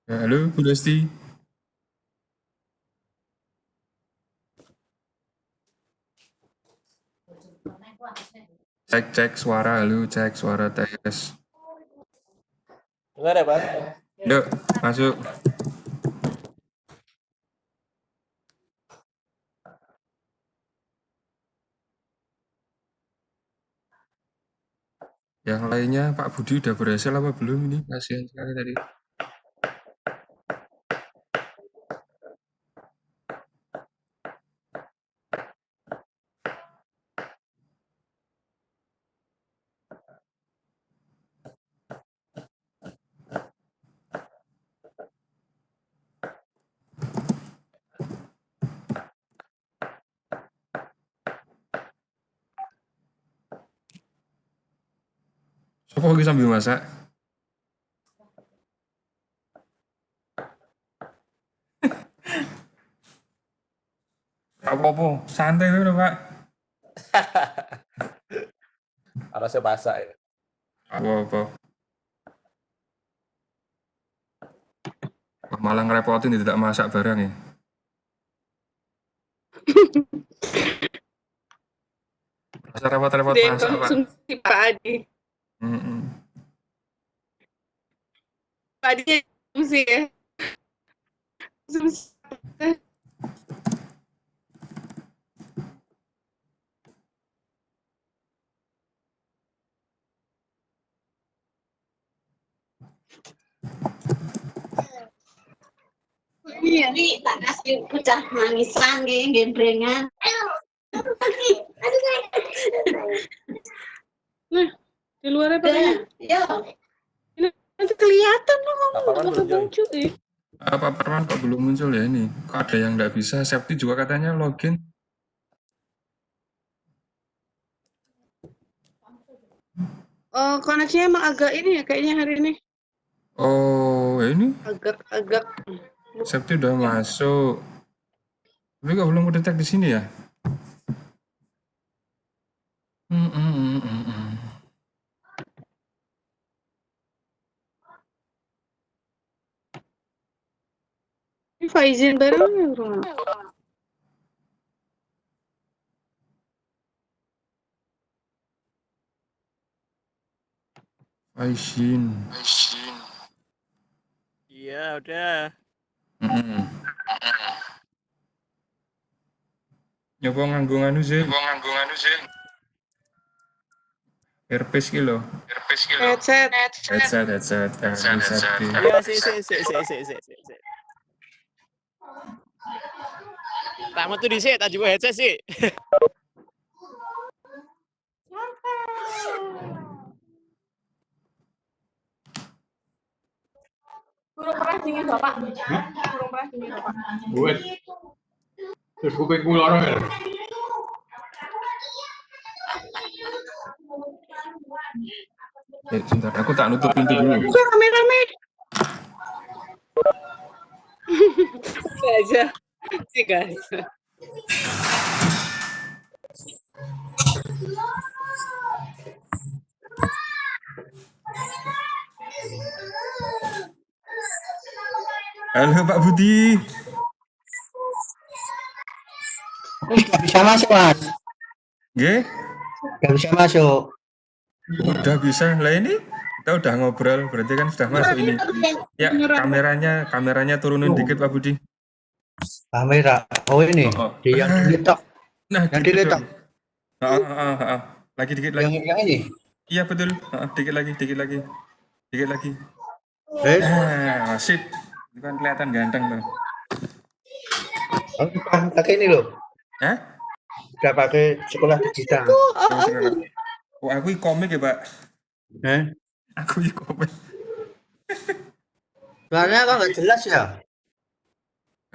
Ya, halo Bu Lesti. Cek cek suara, halo cek suara tes. Dengar ya, Pak? Yuk, masuk. Yang lainnya Pak Budi udah berhasil apa belum ini? Kasihan sekali tadi. Sopo lagi sambil masak? Apa-apa, santai dulu Pak. Harusnya masak ya. Apa-apa. Wah, malah ngerepotin tidak masak barang ya. Masa repot-repot Dia masak Pak. konsumsi Pak Adi. Mm-mm. Pak Adi konsumsi ya. Konsumsi. Iya, tak kasih bocah mangisan nggih gembrengan. Nah, di luarnya pakainya. Yo, Ini nanti kelihatan loh Pak kamu Parman apa belum join. muncul eh. Pak Parman kok belum muncul ya ini? Kok ada yang nggak bisa? Septi juga katanya login. Oh, koneksinya emang agak ini ya kayaknya hari ini. Oh, ini Agak Septi udah masuk. Tapi kok belum kedetek di sini ya? Mm-mm-mm-mm. ini Faizin bareng ya, bro. Aisyin. Iya, udah. Mm-mm. Nyoba nganggo anu sih. Earpiece ki lho. Headset. Headset. Anu Septi. Iya, sih. Tamu tuh di sini, tak juga headset sih. burung peras dingin Bapak. Burung peras dingin Bapak. Buat terus kupingku loro ya. Sebentar, aku tak nutup pintu dulu. Kok rame-rame? Aja. Sih guys. Halo Pak Budi. Nggak bisa masuk, Mas. Nggih? Nggak bisa masuk. Udah bisa. Lah ini kita udah ngobrol, berarti kan sudah masuk ini. Ya, kameranya turunin dikit Pak Budi. Kamera. Oh ini. Oh, oh. Di yang diletak. Nah, Yang gitu diletak. dong. Ah. Lagi dikit Yang lagi. yang ini. Iya betul. Dikit lagi. Dikit lagi. Sip. Itu kan kelihatan ganteng tuh. Oh, pakai ini loh. Hah? Udah pakai sekolah digital. Oh, aku komik ya, Pak. Aku komik. Suaranya kok nggak jelas ya?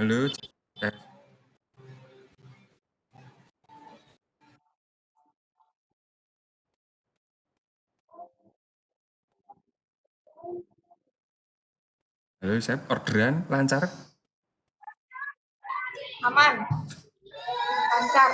Halo. Halo, Chef. Orderan lancar? Aman. Lancar.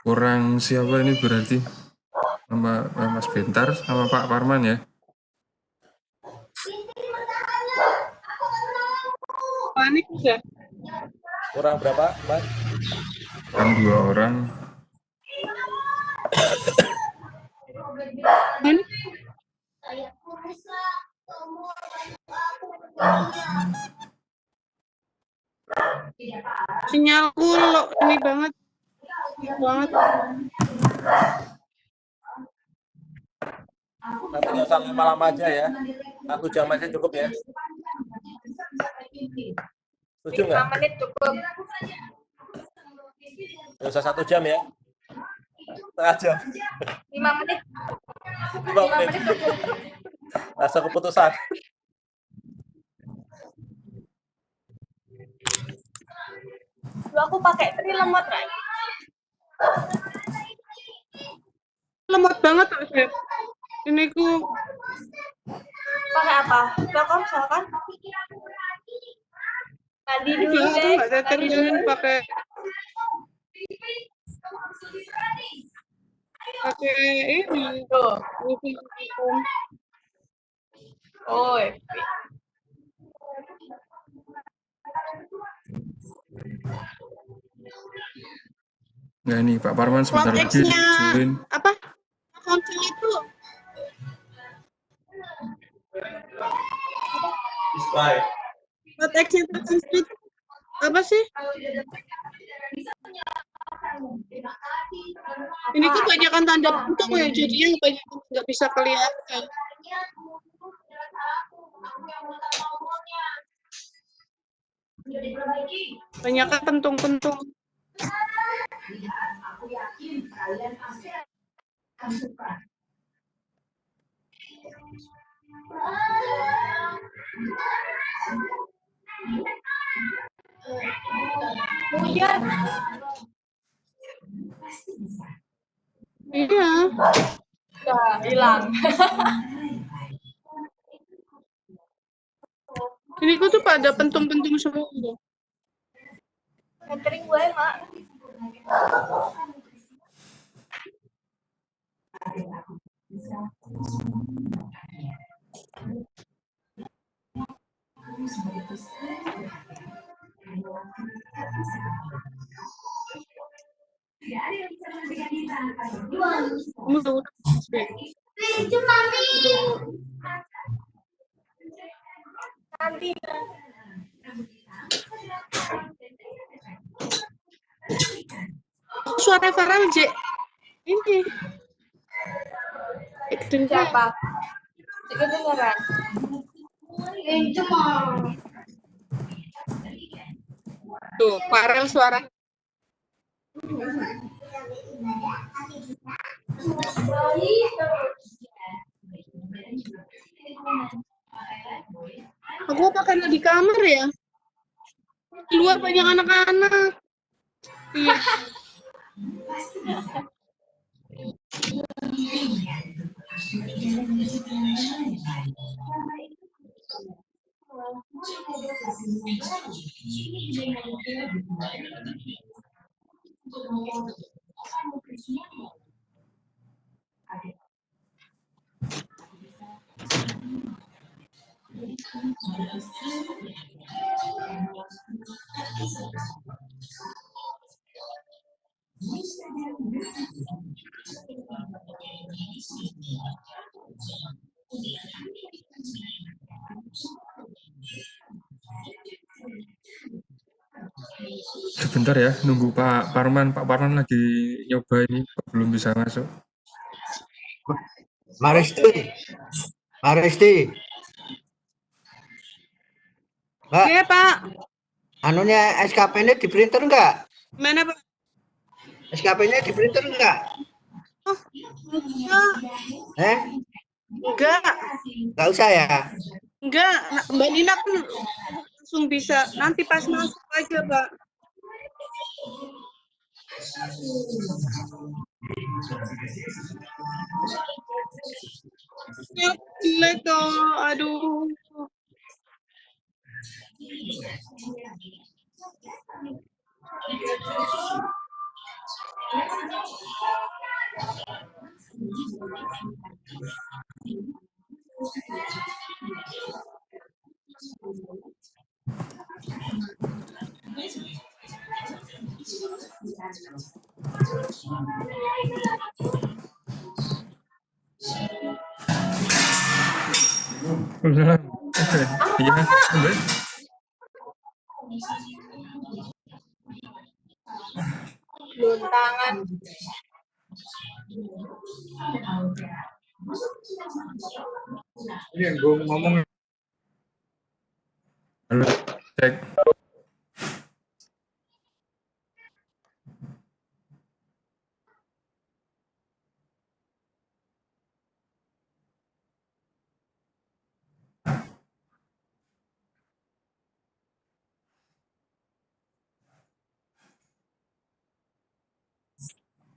Kurang siapa ini berarti? Sama Mas Bentar sama Pak Parman ya. Panik udah. Kurang berapa, Mas? Kan 2 orang. Panik. Sinyalku lo ini banget. Banget. Nanti nggak usah lama-lama aja ya. 1 jam aja cukup ya. Setuju nggak? 5 menit cukup. Nggak usah 1 jam ya. Setengah jam. 5 menit. 5 menit. cukup. Rasa keputusan. Dulu aku pakai tri lemot, Ray. Lemot banget tuh, Chef. Ini ku Pakai apa? Telkomsel kan? Mandi dulu, aku guys. nggak deterjen pakai ini. Tuh. Oh, Nggak nih, Pak Parman sebentar lagi Konteksnya join. apa? Konten itu konteksnya terkonsumsi apa sih? Ini tuh banyakan tanda bentuk ya, jadinya banyak nggak bisa kelihatan. Banyakan pentung-pentung. hujan. Iya. Udah hilang. Ini tuh pada pentung-pentung semua. Catering gue, Mak. Kamu tuh Nanti. suara Farah J. Ini. Siapa? Kedengeran. Tuh, Farel suara. Aku pakai di kamar ya. Di luar banyak anak-anak. Iya. Sebentar ya, nunggu Pak Parman. Pak Parman lagi nyoba ini, belum bisa masuk. Maristi. Maristi. Mbak, Iya, Pak. anunya SKP-nya di printer enggak? Mana, Pak? SKP-nya di printer enggak? Oh, enggak. Enggak. Enggak usah ya? Enggak. Mbak Nina pun langsung bisa. Nanti pas masuk aja, Pak. Ya, jelek dong. Aduh. Udah. Iya, ambil. Belum tangan. Ini yang gue ngomong Halo, cek.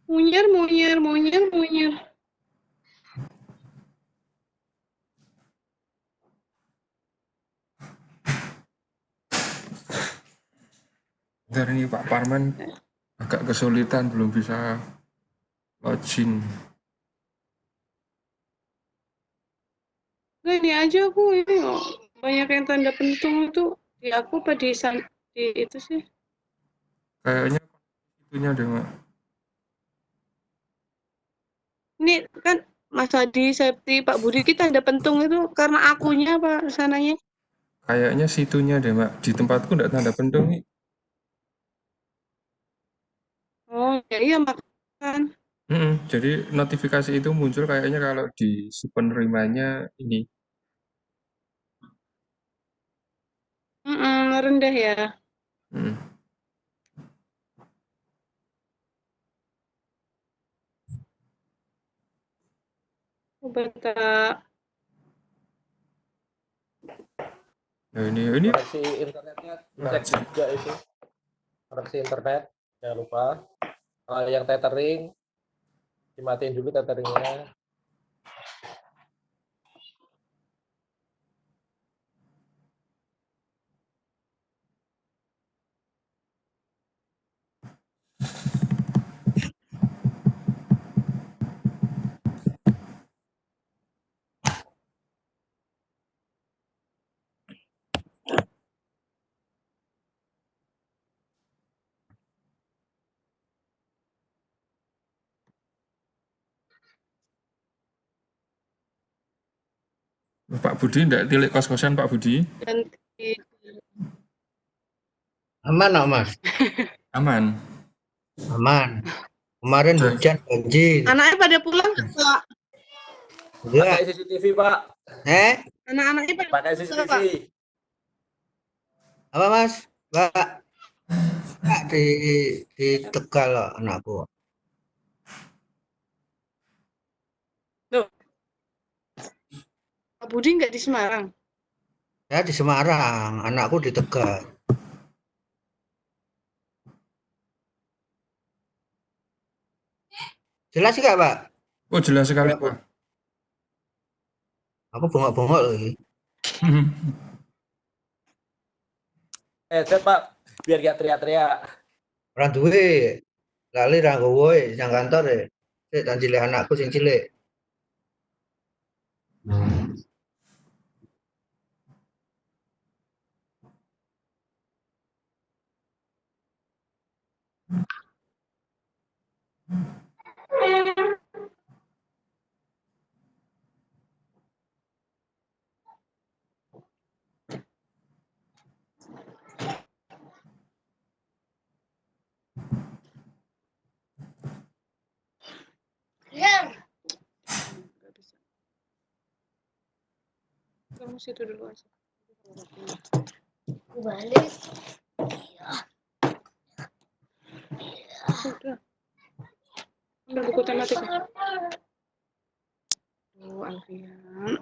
Munyer, munyer, munyer, munyer. Bentar ini Pak Parman agak kesulitan belum bisa login. Nah, ini aja aku ini loh. Banyak yang tanda pentung itu di aku apa di itu sih. Kayaknya itunya deh, Mak. Ini kan Mas Adi, Septi, Pak Budi kita tanda pentung itu karena akunya apa sananya? Kayaknya situnya deh, Mak. Di tempatku enggak tanda pentung nih. Oh, ya iya makan. Jadi notifikasi itu muncul kayaknya kalau di si penerimanya ini. Rendah ya. Mm. Obat Nah, ini Koneksi internetnya cek juga itu. Koneksi internet, jangan lupa. Kalau yang tethering, dimatiin dulu tetheringnya. Pak Budi enggak tilik kos-kosan Pak Budi? ganti. Aman nggak, Mas? Aman. Aman. Kemarin Udah. hujan banjir. Anaknya pada pulang nggak, Pak? Enggak. Pakai CCTV, Pak. Anak-anaknya pada Pakai pulang, CCTV. Pak? Apa, Mas? Mbak? Mbak di Tegal loh, anakku. Loh, Pak Budi nggak di Semarang? Saya di Semarang, anakku di Tegal. Jelas nggak, Pak? Oh, jelas sekali, Pak. Aku bongok-bongok loh ini. Headset, Pak. Biar gak teriak-teriak. Orang duwe lali ra nggowo nang kantor e. Sik tak cilik anakku sing cilik. Nggak bisa. Kamu situ dulu aja. Balik. Sudah. Udah buku tematika. Oh, Alfian.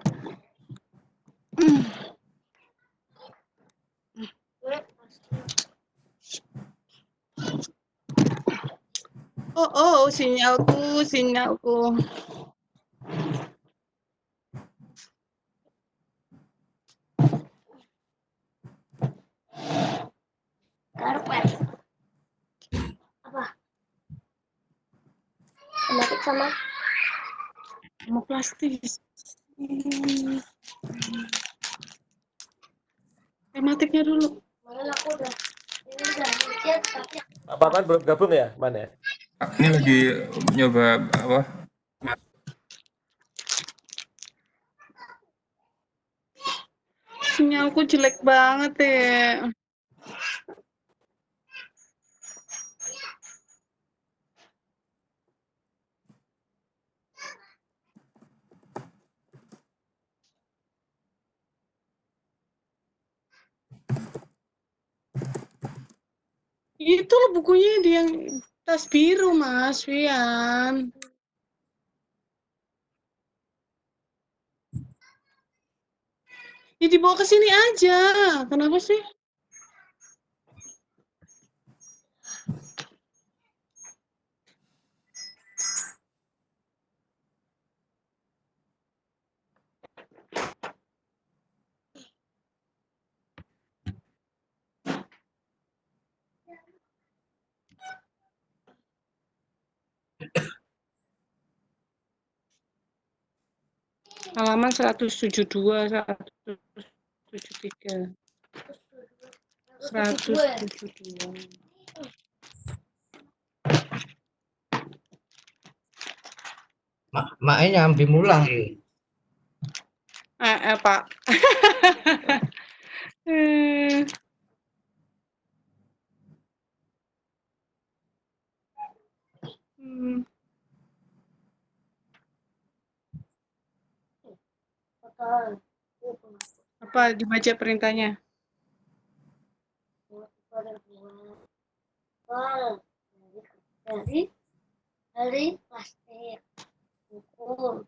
Oh, sinyalku. Karpet. Apa? sama Mau plastik. Tematiknya dulu. kemarin aku udah ini udah mikir tapi Pak Parman belum gabung ya, Man ya? Ini lagi nyoba apa? Sinyalku jelek banget ya. Itu loh bukunya di yang tas biru, Mas Wian. Ya dibawa ke sini aja. Kenapa sih? Halaman 172, 173. 172. Maknya nyambi mulang iki. Pak. bakal Apa dibaca perintahnya? dari plastik buku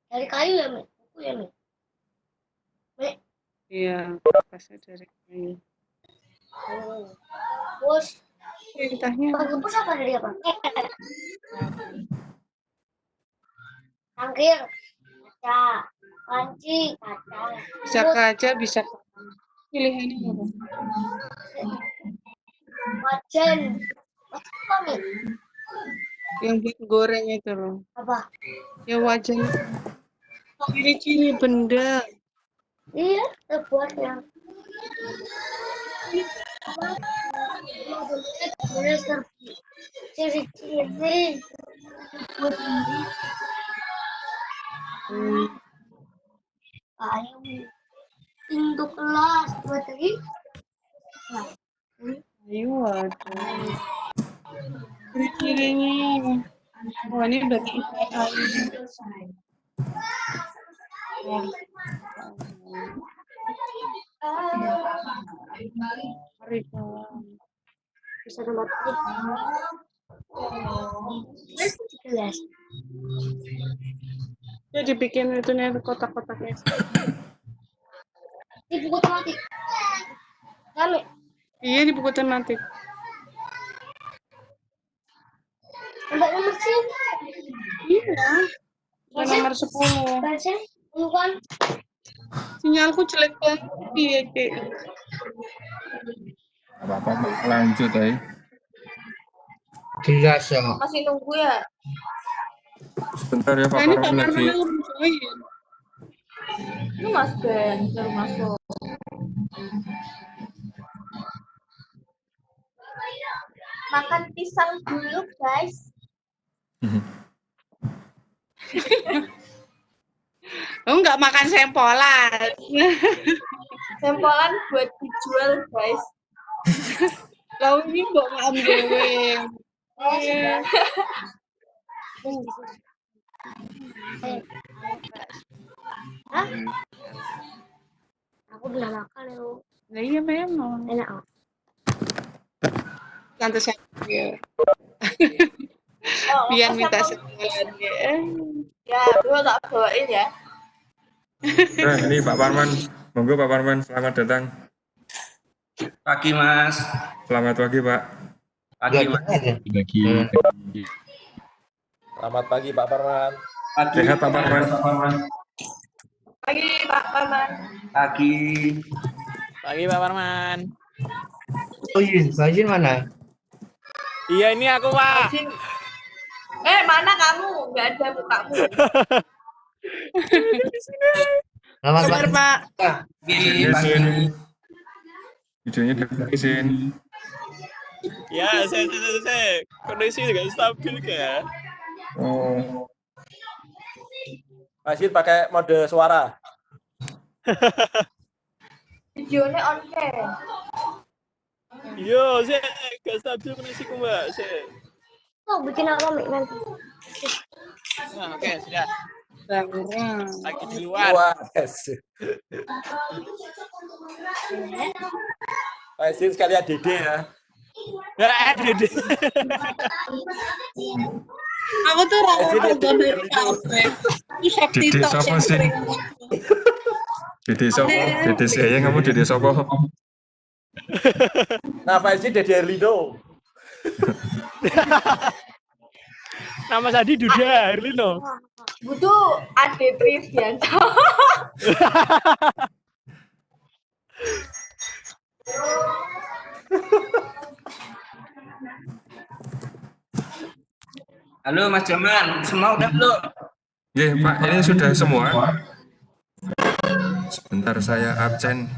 dari kayu ya Mi? Buku ya Mi? Iya, pasnya dari kayu. Terus Perintahnya bungkus apa dari apa? Cangkir kaca, panci kaca, bisa kaca, bisa pilihannya apa? wajan apa Mi? Yang buat goreng itu loh. Apa? Ya wajan. Ciri-ciri benda. Iya, terbuatnya. Ciri-ciri buat ini kayu pintu kelas buat tadi. Ayo ada. Ciri-cirinya. Wah, ini berarti ayu. Mari Bisa nomor 13. ya dibikin itu nih kotak-kotaknya. Di buku tematik. Kami Iya di buku tematik. sampai nomor sini. Iya. Nomor 10. Baca bukan Sinyalku jelek banget. Iya, Kek. Apa-apa, Mbak. Lanjut aja. Jelas ya. masih nunggu ya. Sebentar ya Pak Nah, ini Pak Parman Parman lagi. yang join. Itu Mas Ben baru masuk. Makan pisang dulu, guys. Oh, nggak makan sempolan. Sempolan buat dijual, guys. Lau ini mbok maam dewe. Iya. Hah? Aku belum makan ya. Nah, iya memang. Enak. Oh. Tante saya. Iya. Oh, Biar minta sempolan ya. ya, gue tak bawain ya. Nah, ini Pak Parman. Monggo Pak Parman, selamat datang. Pagi Mas. Selamat pagi Pak. Pagi Mas. Bagi Selamat pagi Pak Parman. Pagi. Sehat Pak Parman. Pagi Pak Paman. Pagi. Pagi Pak Parman. Oh iya, Bajin mana? Iya ini aku Pak. Mana kamu? Nggak ada mukamu. Selamat Kabar, pagi. Pak. Pagi. Videonya dihabisin. Ya, saya. Koneksi juga stabil ya. Oh, Pak Sid pakai mode suara. Videonya on cam. Yo, saya gak stabil koneksiku, Mbak. Saya. Oh, bikin apa, Mik, nanti? Nah, oke, sudah. Barang. Lagi di luar. Wah, yes. Pak Sid sekalian Dede ya. Ya, Dede. Aku tuh rawat dari kafe. Itu shop Dede TikTok siapa yang sih? sering. Dede sopo? Dede saya kamu Dede sopo? Nah, Pak Sid Dede Erlindo. Nama Sadi Duda Herlino. Butuh Ade Trivianto. Halo Mas Jaman, semua udah belum? Ya Pak, ini sudah semua. Sebentar saya absen.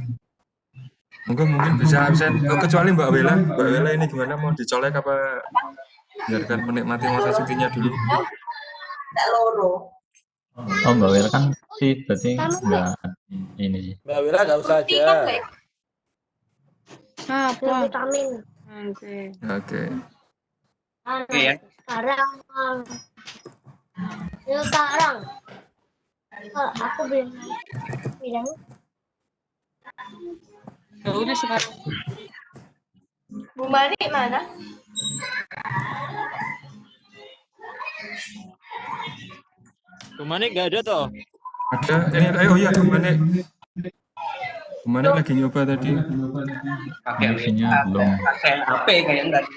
Mungkin bisa absen. Oh, kecuali Mbak Wela. Mbak Wela ini gimana? Mau dicolek apa? Biarkan menikmati masa cutinya dulu. Tak loro. Oh, Mbak Wira kan sih berarti enggak ini sih. Mbak Wira nggak usah aja. Apa? Vitamin. Oke. Oke. Oke ya. Sekarang. Ya, sekarang. Kalau aku bilang. Ya udah sekarang. Bu Mari mana? Kemana nggak ada toh? Ada ini oh iya kemana lagi nyoba tadi? Pakai Koneksinya belum. pakai HP kayak tadi.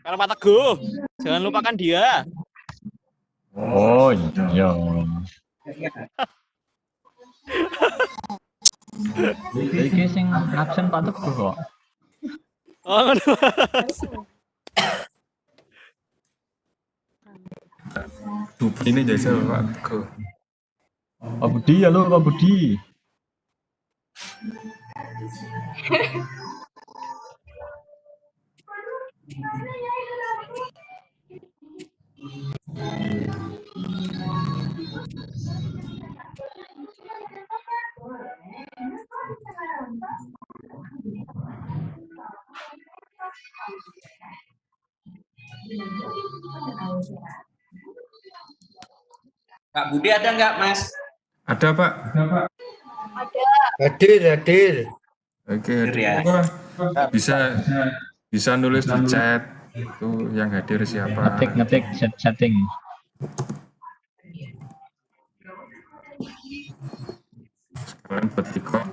Kalau Pak Teguh, jangan lupakan dia. Oh iya. Iki sing absen Pak Teguh kok. Oh, aduh. Dupi ini jajal Pak Teguh. Pak Budi, halo Pak Budi. Pak Budi ada nggak Mas? Ada Pak. Hadir. Oke, Ya. bisa nulis di chat itu yang hadir siapa. Ngetik setting. Sekarang buat tiktok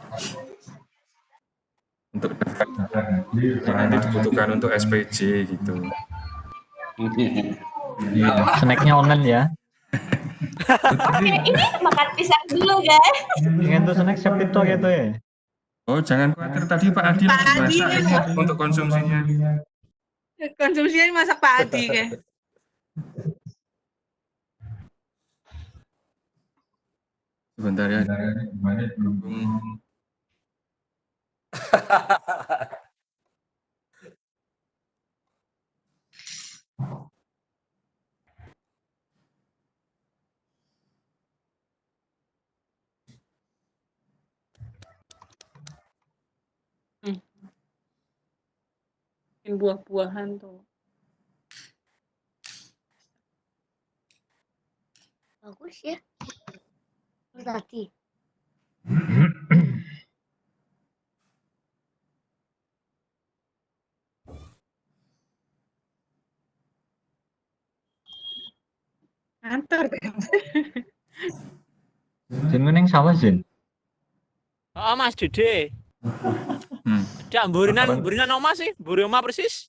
untuk yang nanti dibutuhkan untuk SPJ gitu. Iya, snacknya online ya. Ini makan pisang dulu, guys. Ingin tuh snack siap itu gitu ya. Oh jangan khawatir tadi Pak Adi lagi Pak Adi, masak ini untuk konsumsinya. Konsumsinya masak Pak Adi kayak. Sebentar ya. Bikin buah-buahan tuh. Bagus ya. Tadi. Antar. Jin meneng sawah Jin. Oh, Mas Dede. Ada burinan oma sih, buri oma persis.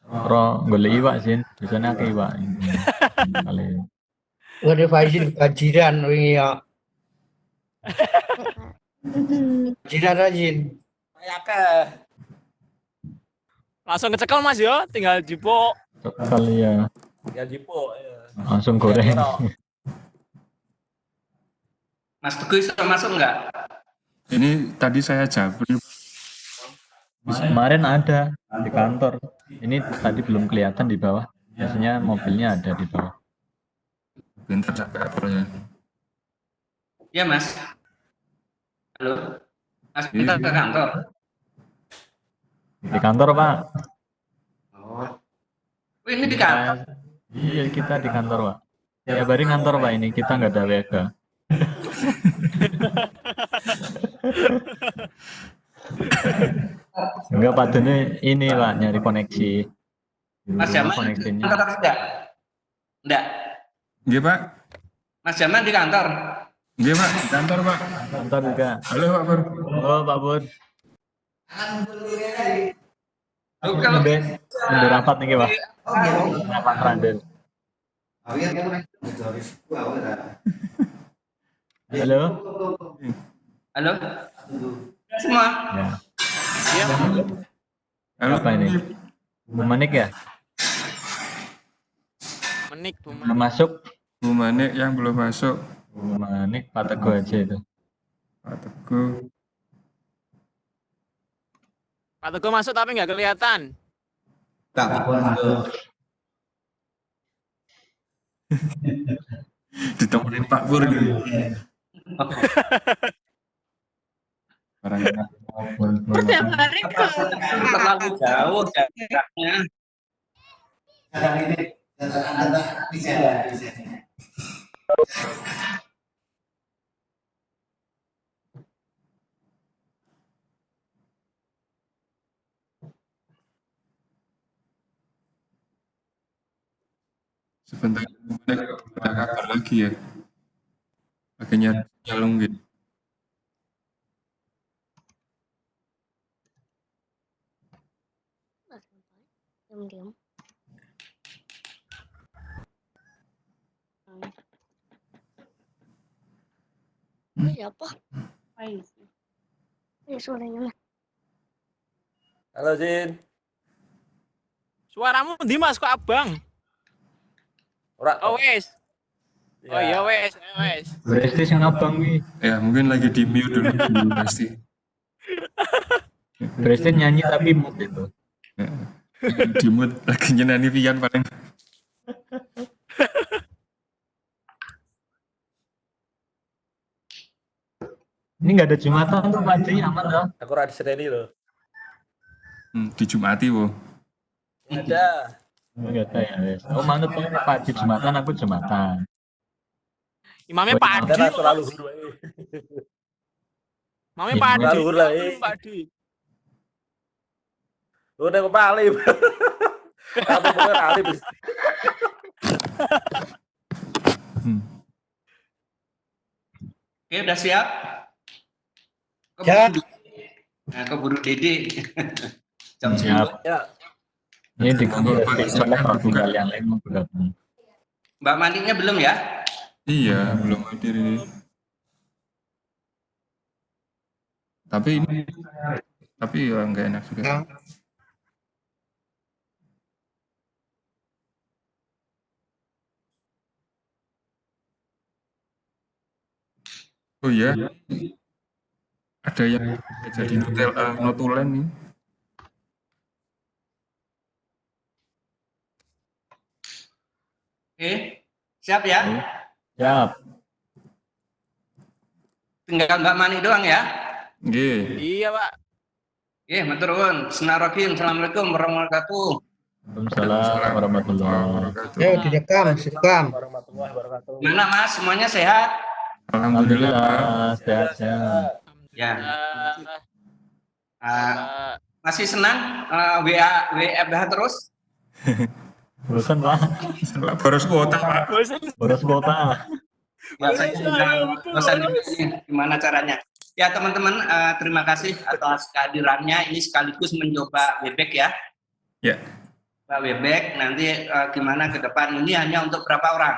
Pro golek iwak Jin, biasanya akeh iwak. Kali. Ada Faizil kajiran wingi ya. Kajiran rajin. Kayak ke. Langsung kecekel Mas yo, tinggal jipo. Kali ya. Ya jipo. Ya. Langsung goreng. Mas Teguh bisa masuk nggak? Ini tadi saya jabri. Kemarin ada di kantor. Ini tadi belum kelihatan di bawah. Biasanya mobilnya ada di bawah. Pinter sampai apelnya. Ya Mas. Halo. Mas Iya, kita iya. ke kantor. Di kantor, Pak. Oh. Ini di kantor. Iya, kita di kantor, Pak. Ya, bari kantor, Pak, ini. Kita nggak ada WK. Enggak, Pak Dene ini, Pak, nyari koneksi. Di Mas rumah Jamal di koneksinya. kantor enggak? Enggak. Iya, Pak. Mas Jamal di kantor. Iya, Pak. Di kantor, Pak. Kantor juga. Halo, Pak Pur. Oh, Pak Bud. Kalau Udah rapat nih, Pak. Rapat randel. Halo. halo. Semua. Ya. Iya. Halo, Apa ini? Bu Manik ya? Menik, Bu Belum Manik. masuk. Bu Manik yang belum masuk. Bu Manik, Pak Teguh aja itu. Pak Teguh. Pak Teguh masuk tapi nggak kelihatan. Ditemenin Pak Pur nih. Barangnya. Setiap hari ke Terlalu jauh jaraknya. Sebentar ada kabar lagi ya. Akhirnya nyalung gitu. diam-diam. Siapa? Suaranya. Halo Jin. Suaramu di Mas kok abang? Ora. Oh wes. Oh iya wes, wes. Prestis yang abang nih. Ya mungkin lagi di mute dulu pasti. Prestis nyanyi tapi mood itu. Ya. Di mute lagi nyanyi Vian paling. Ini nggak ada Jumatan tuh Pak Ji, aman loh. Aku ora diseneni lho. Di Jumati wo. Ada. Enggak tahu ya, wes. Oh, manut tuh Pak Ji Jumatan, aku Jumatan. Imamnya Oh, Padi. Karena selalu guru. Imamnya Iya, Padi. Lalu lah, Padi. Udah kepali. Aku bener alif. Oke, udah siap? Ya. Nah, keburu Dede. Jam Siap. 10. Ya. Ini di kantor soalnya kalau tinggal yang lain mau bergabung. Mbak Maniknya belum ya? Iya belum hadir ini. Tapi ya nggak enak juga. Ya. Oh iya, ada yang jadi notulen nih. Oke, siap ya? Siap. Tinggal Mbak Manik doang ya? Nggih. Iya Pak. Matur nuwun. Bismillahirrahmanirrahim. Assalamualaikum warahmatullahi wabarakatuh. Waalaikumsalam warahmatullahi wabarakatuh. Ayo direkam, direkam. Warahmatullahi wabarakatuh. Gimana Mas? Semuanya sehat? Alhamdulillah. Pak. Alhamdulillah, sehat-sehat. Ya. Pak. Masih senang WFH terus? Bosan Pak, Salah boros kuota Pak. Bosan. boros kuota. Ya, saya sedang bosan juga nih, gimana caranya? Ya teman-teman, terima kasih atas kehadirannya. Ini sekaligus mencoba Webex ya. Ya. Pak Webex, nanti gimana ke depan ini hanya untuk berapa orang?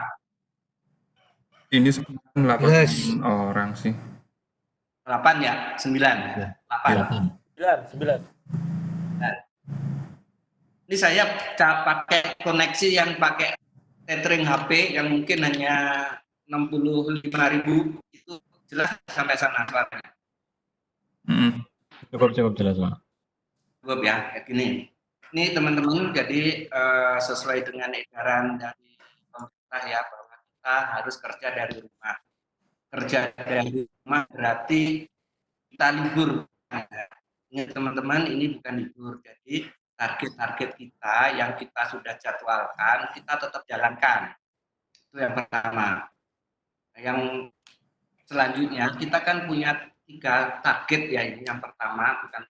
Ini 8 Yes. orang sih. 8 ya? 9? 8. 9. Ini saya pakai koneksi yang pakai tethering HP yang mungkin hanya 65.000, itu jelas sampai sana suaranya. Cukup jelas, Pak. Cukup ya, kayak gini. Ini teman-teman, jadi sesuai dengan edaran dari pemerintah ya, bahwa kita harus kerja dari rumah. Kerja dari rumah berarti kita libur. Ini teman-teman, ini bukan libur. Jadi target-target kita yang kita sudah jadwalkan, kita tetap jalankan. Itu yang pertama. Yang selanjutnya, kita kan punya 3 target ya. Ini yang pertama, bukan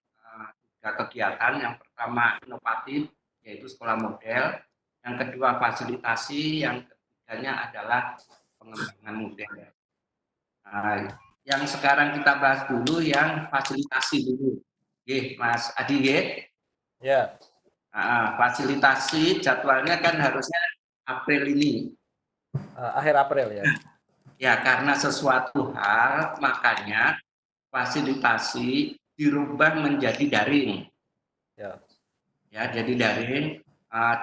3 kegiatan. Yang pertama inovatif, yaitu sekolah model. Yang kedua fasilitasi, yang ketiganya adalah pengembangan model. Nah, yang sekarang kita bahas dulu yang fasilitasi dulu. Mas Adi, Ya. fasilitasi jadwalnya kan harusnya April ini. Akhir April ya. Ya, karena sesuatu hal, makanya fasilitasi dirubah menjadi daring. Ya. Ya, jadi daring.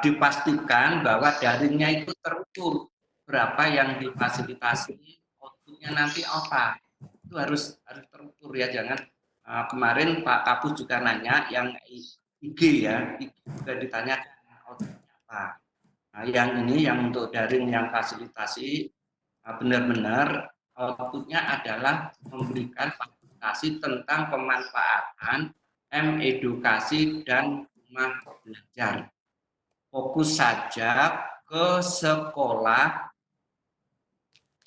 Dipastikan bahwa daringnya itu terukur. Berapa yang difasilitasi, outputnya nanti apa. Itu harus terukur ya, jangan kemarin Pak Kapus juga nanya yang IG ya, IG juga ditanya outputnya apa. Nah, yang ini yang untuk daring yang fasilitasi benar-benar outputnya adalah memberikan fasilitasi tentang pemanfaatan edukasi dan rumah belajar. Fokus saja ke sekolah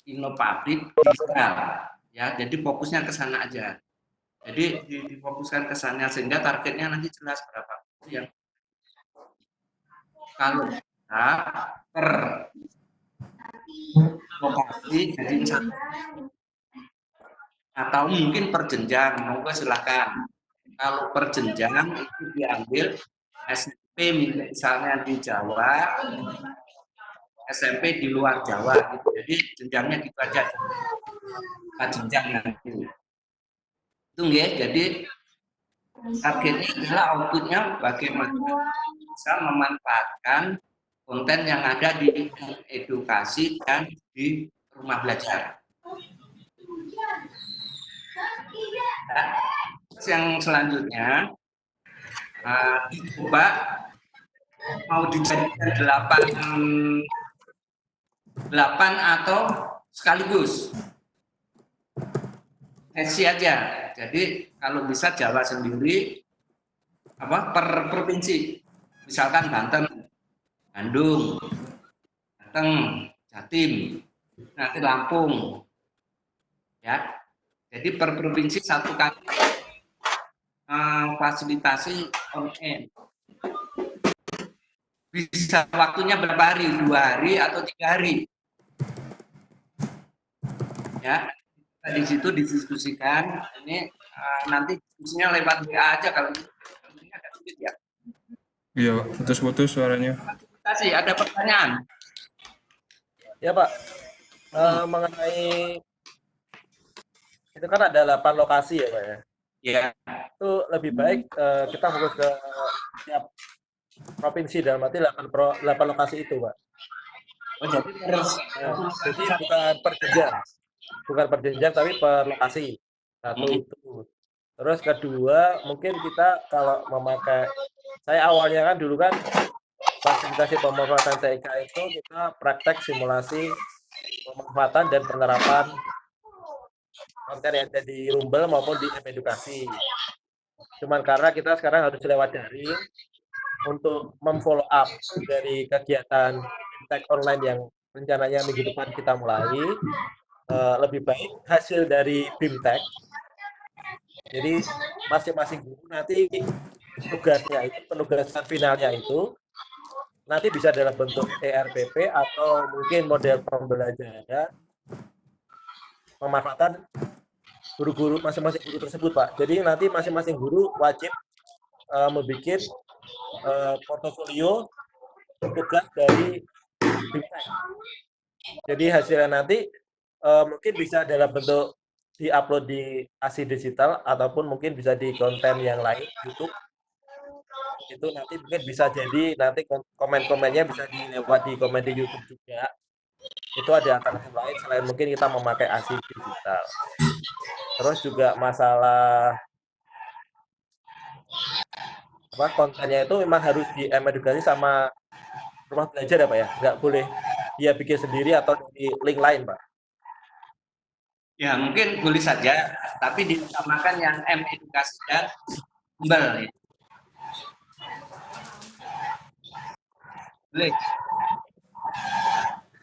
inovatif digital ya, jadi fokusnya ke sana aja. Jadi difokuskan ke sana sehingga targetnya nanti jelas berapa yang kalau kita per lokasi jadi satu atau mungkin per jenjang, monggo silakan. Kalau per jenjang itu diambil SMP misalnya di Jawa, SMP di luar Jawa gitu. Jadi jenjangnya gitu aja. Jenjang nanti. Itu nggih, jadi targetnya adalah outputnya bagaimana bisa memanfaatkan konten yang ada di edukasi dan di rumah belajar. Nah, yang selanjutnya dicoba mau dijadikan 8 atau sekaligus sesi aja. Jadi kalau bisa Jawa sendiri per provinsi. Misalkan Banten, Bandung, Jateng, Jatim, nanti Lampung. Ya. Jadi per provinsi 1 kali fasilitasi on-end. Bisa waktunya berapa hari? 2 hari atau 3 hari? Ya. Di situ didiskusikan. Ini nanti diskusinya lewat WA aja kalau ini agak sulit ya. Iya, putus-putus suaranya. Kasih, ada pertanyaan? Ya Pak, mengenai itu kan ada 8 lokasi ya Pak ya. Ya. Itu lebih baik kita fokus ke setiap provinsi dalam arti 8 lokasi itu Pak. Oh, jadi jadi bukan per jenjang tapi per lokasi. Satu itu. Terus kedua, mungkin kita kalau memakai, saya awalnya kan dulu kan fasilitasi pemanfaatan TIK itu kita praktek simulasi pemanfaatan dan penerapan konten yang ada di Rumbel maupun di edukasi. Cuman karena kita sekarang harus lewat daring untuk memfollow up dari kegiatan Fintech online yang rencananya minggu depan kita mulai, lebih baik hasil dari Fintech. Jadi masing-masing guru nanti tugasnya itu, penugasan finalnya itu nanti bisa dalam bentuk ERPP atau mungkin model pembelajaran pemanfaatan guru-guru masing-masing guru tersebut Pak. Jadi nanti masing-masing guru wajib membuat portofolio tugas dari Fintech. Jadi hasilnya nanti mungkin bisa dalam bentuk di-upload di ASI Digital ataupun mungkin bisa di konten yang lain YouTube. itu nanti mungkin bisa jadi nanti komen-komennya bisa dilewat di komen di YouTube juga. Itu ada alternatif lain selain mungkin kita memakai ASI digital. Terus juga masalah apa kontennya itu memang harus di edukasi sama rumah belajar ya Pak ya, nggak boleh dia bikin sendiri atau di link lain Pak. Ya, mungkin boleh saja, tapi diutamakan yang edukasi dan Bimbel. Boleh.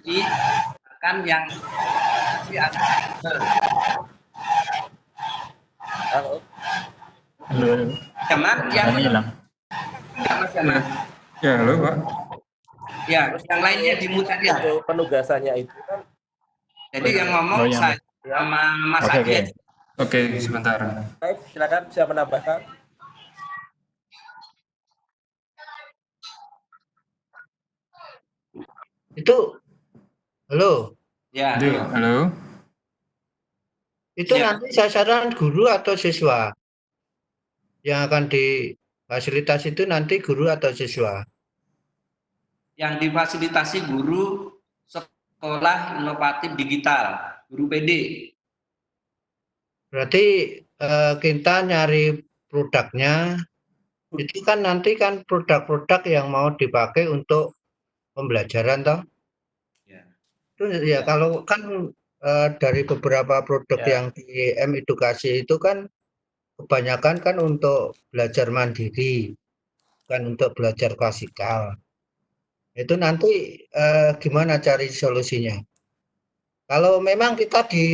Jadi, kan yang Bimbel. Halo. Halo. Cuman yang hilang. Ya, halo Pak. Ya, yang lainnya dimut saja. Untuk penugasannya itu kan. Jadi yang ngomong saya sama Mas Adi. Oke, sebentar. Baik, silakan bisa menambahkan. Itu, halo. Ya. Halo. Itu nanti sasaran guru atau siswa? Yang akan difasilitasi itu nanti guru atau siswa? Yang difasilitasi guru sekolah inovatif digital, guru PD. Berarti kita nyari produknya, itu kan nanti kan produk-produk yang mau dipakai untuk pembelajaran toh? Ya. Itu ya kalau kan dari beberapa produk yang di edukasi itu kan kebanyakan kan untuk belajar mandiri, kan untuk belajar klasikal. Itu nanti gimana cari solusinya? Kalau memang kita di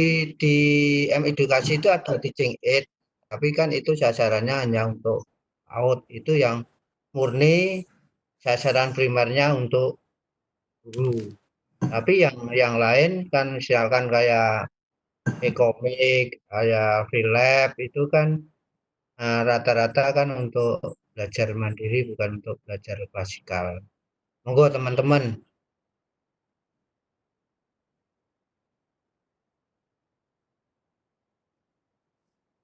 edukasi itu ada teaching aid, tapi kan itu sasarannya hanya untuk PAUD, itu yang murni sasaran primernya untuk guru. Tapi yang lain kan misalkan kayak e-komik, kayak Freelab itu kan rata-rata kan untuk belajar mandiri bukan untuk belajar klasikal. Monggo teman-teman.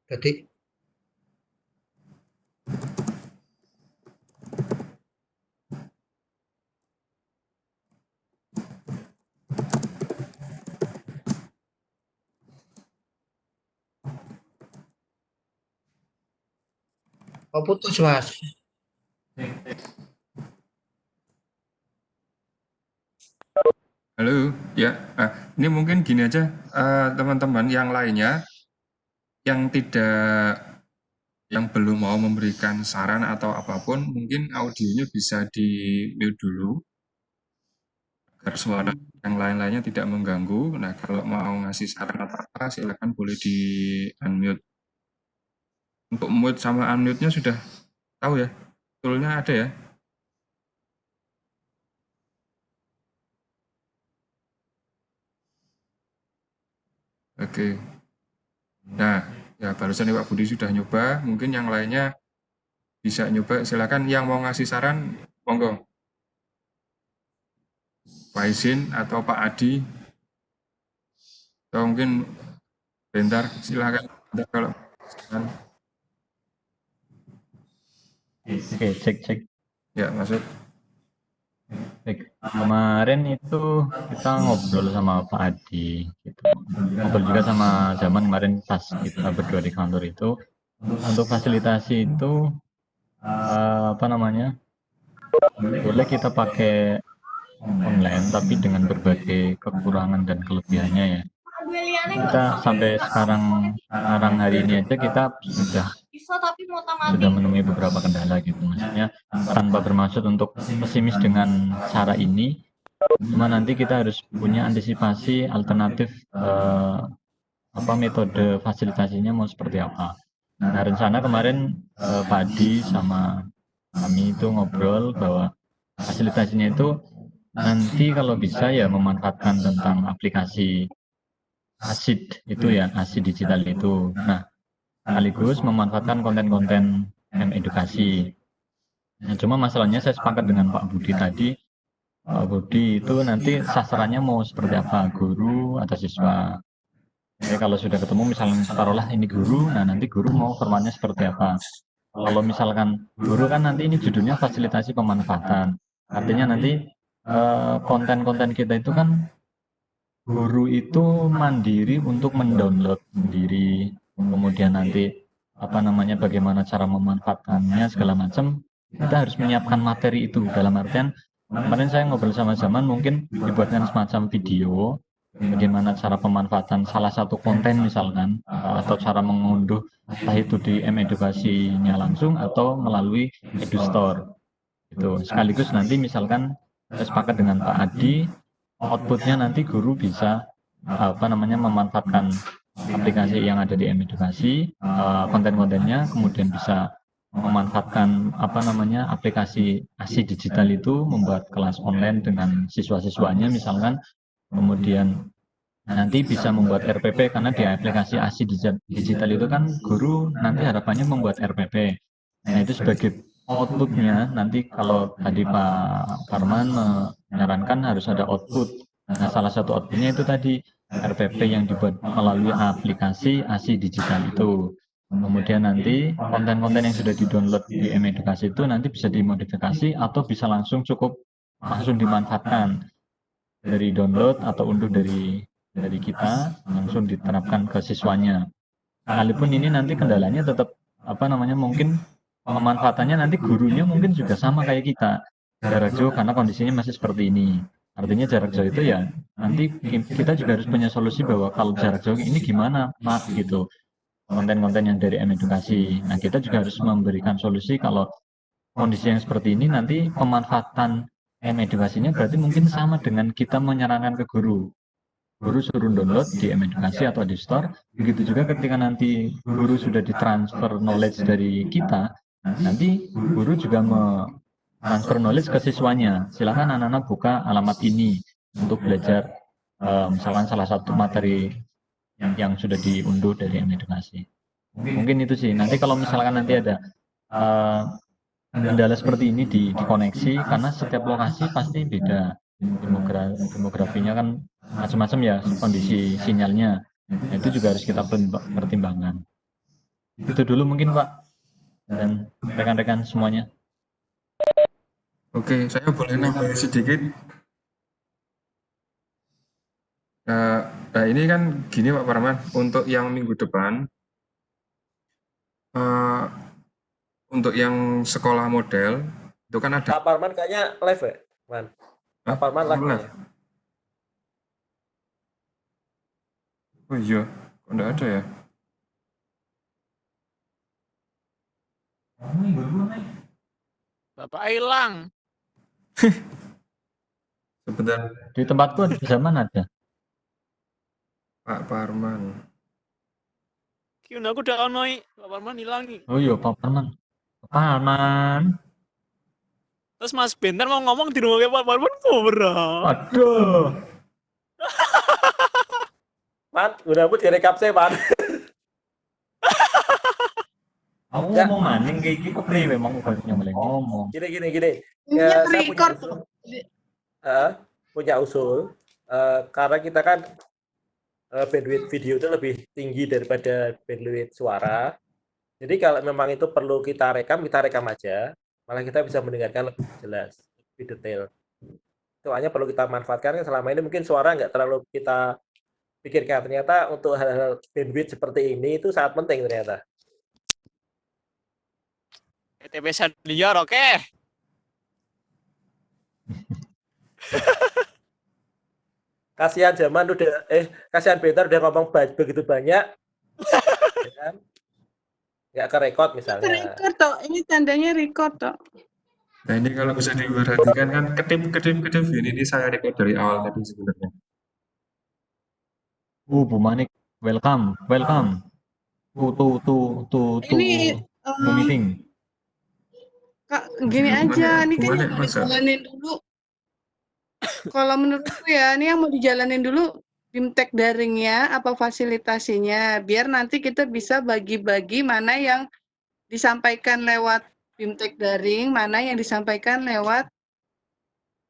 Jadi oh putus Mas. Halo, ya. Ini mungkin gini aja, teman-teman yang lainnya yang belum mau memberikan saran atau apapun, mungkin audionya bisa di mute dulu agar suara yang lain-lainnya tidak mengganggu. Nah, kalau mau ngasih saran atau apa, silakan boleh di unmute. Untuk mute sama unmute-nya sudah tahu ya, tool-nya ada ya. Oke. Nah, ya barusan Pak Budi sudah nyoba, mungkin yang lainnya bisa nyoba, silakan yang mau ngasih saran, monggo. Pak Izin atau Pak Adi, atau mungkin bentar, silakan. Bentar, kalau Oke, cek. Ya, masuk. Baik, kemarin itu kita ngobrol sama Pak Adi, gitu. Ngobrol juga sama Zaman kemarin pas kita berdua di kantor itu. Untuk fasilitasi itu, boleh kita pakai online, tapi dengan berbagai kekurangan dan kelebihannya ya. Kita sampai sekarang hari ini aja kita sudah menemui beberapa kendala gitu, maksudnya tanpa bermaksud untuk pesimis dengan cara ini, cuma nanti kita harus punya antisipasi alternatif metode fasilitasinya mau seperti apa. Nah, rencana kemarin Pak Adi sama kami itu ngobrol bahwa fasilitasinya itu nanti kalau bisa ya memanfaatkan tentang aplikasi ASID itu ya, ASID digital itu. Nah, sekaligus memanfaatkan konten-konten edukasi. Nah, cuma masalahnya saya sepakat dengan Pak Budi tadi. Pak Budi itu nanti sasarannya mau seperti apa, guru atau siswa. Jadi kalau sudah ketemu misalnya taruhlah ini guru, nah nanti guru mau formatnya seperti apa. kalau misalkan guru kan nanti ini judulnya fasilitasi pemanfaatan. Artinya nanti konten-konten kita itu kan guru itu mandiri untuk mendownload sendiri, kemudian nanti apa namanya bagaimana cara memanfaatkannya segala macam. Kita harus menyiapkan materi itu dalam artian kemarin saya ngobrol sama Zaman mungkin dibuatkan semacam video bagaimana cara pemanfaatan salah satu konten misalkan atau cara mengunduh entah itu di M-edukasinya langsung atau melalui EduStore itu sekaligus nanti misalkan saya sepakat dengan Pak Adi outputnya nanti guru bisa apa namanya memanfaatkan aplikasi yang ada di M-edukasi konten-kontennya kemudian bisa memanfaatkan apa namanya aplikasi ASI digital itu membuat kelas online dengan siswa-siswanya misalkan kemudian nanti bisa membuat RPP karena di aplikasi ASI digital itu kan guru nanti harapannya membuat RPP. Nah itu sebagai outputnya nanti kalau tadi Pak Farman menyarankan harus ada output. Nah salah satu outputnya itu tadi RPP yang dibuat melalui aplikasi ASI digital itu. Kemudian nanti konten-konten yang sudah di-download di M-edukasi itu nanti bisa dimodifikasi atau bisa langsung langsung dimanfaatkan dari download atau unduh dari kita langsung diterapkan ke siswanya. Sekalipun ini nanti kendalanya tetap apa namanya mungkin pemanfaatannya nanti gurunya mungkin juga sama kayak kita jarak jauh karena kondisinya masih seperti ini. Artinya jarak jauh itu ya nanti kita juga harus punya solusi bahwa kalau jarak jauh ini gimana Pak gitu konten-konten yang dari M-edukasi. Nah kita juga harus memberikan solusi kalau kondisi yang seperti ini nanti pemanfaatan M-edukasinya berarti mungkin sama dengan kita menyarankan ke guru. Guru suruh download di M-edukasi atau di store. Begitu juga ketika nanti guru sudah ditransfer knowledge dari kita, nanti guru juga transfer knowledge ke siswanya. Silakan anak-anak buka alamat ini untuk belajar misalkan salah satu materi yang sudah diunduh dari M-edukasi. Mungkin itu sih. Nanti kalau misalkan nanti ada kendala seperti ini dikoneksi, karena setiap lokasi pasti beda. Demografinya kan macam-macam ya kondisi sinyalnya. Nah, itu juga harus kita pertimbangkan. Itu dulu mungkin Pak dan rekan-rekan semuanya. Oke, saya boleh nambah sedikit. Nah ini kan gini Pak Parman, untuk yang minggu depan, untuk yang sekolah model, itu kan ada... Pak Parman kayaknya live ya, Man? Pak Parman live ya? Oh iya, kok enggak ada ya? Bapak hilang. Sebentar. Di tempatku di Zaman ada. Pak Parman. Kiun aku udah onoi, Pak Parman hilang nih. Oh iya Pak Parman. Pak Parman. Terus Mas Benter mau ngomong di rumah Pak Parman berat. Aduh. Man, udah direkap saya, Man. Aku ngomong maning kayak gitu nih memang banyak boleh ngomong. Gini. Ya, Saya record. punya usul. Karena kita kan bandwidth video itu lebih tinggi daripada bandwidth suara. Jadi kalau memang itu perlu kita rekam aja. Malah kita bisa mendengarkan lebih jelas, lebih detail. Itu hanya perlu kita manfaatkan. Selama ini mungkin suara nggak terlalu kita pikirkan. Ternyata untuk hal-hal bandwidth seperti ini itu sangat penting ternyata. ETP liar, oke. Kasihan Zaman udah kasihan Peter udah ngomong begitu banyak. Ya kan? Nggak ke record misalnya. Record toh, ini tandanya record toh. Nah ini kalau bisa diperhatikan kan kedip ini saya record dari awal tadi sebenarnya. Bu Manik, welcome. Ini meeting. Kak, gini aja, ini kan Manik, yang mau dijalanin dulu. Kalau menurutku ya, ini yang mau dijalanin dulu BIMTEK daringnya, apa fasilitasinya, biar nanti kita bisa bagi-bagi mana yang disampaikan lewat BIMTEK daring, mana yang disampaikan lewat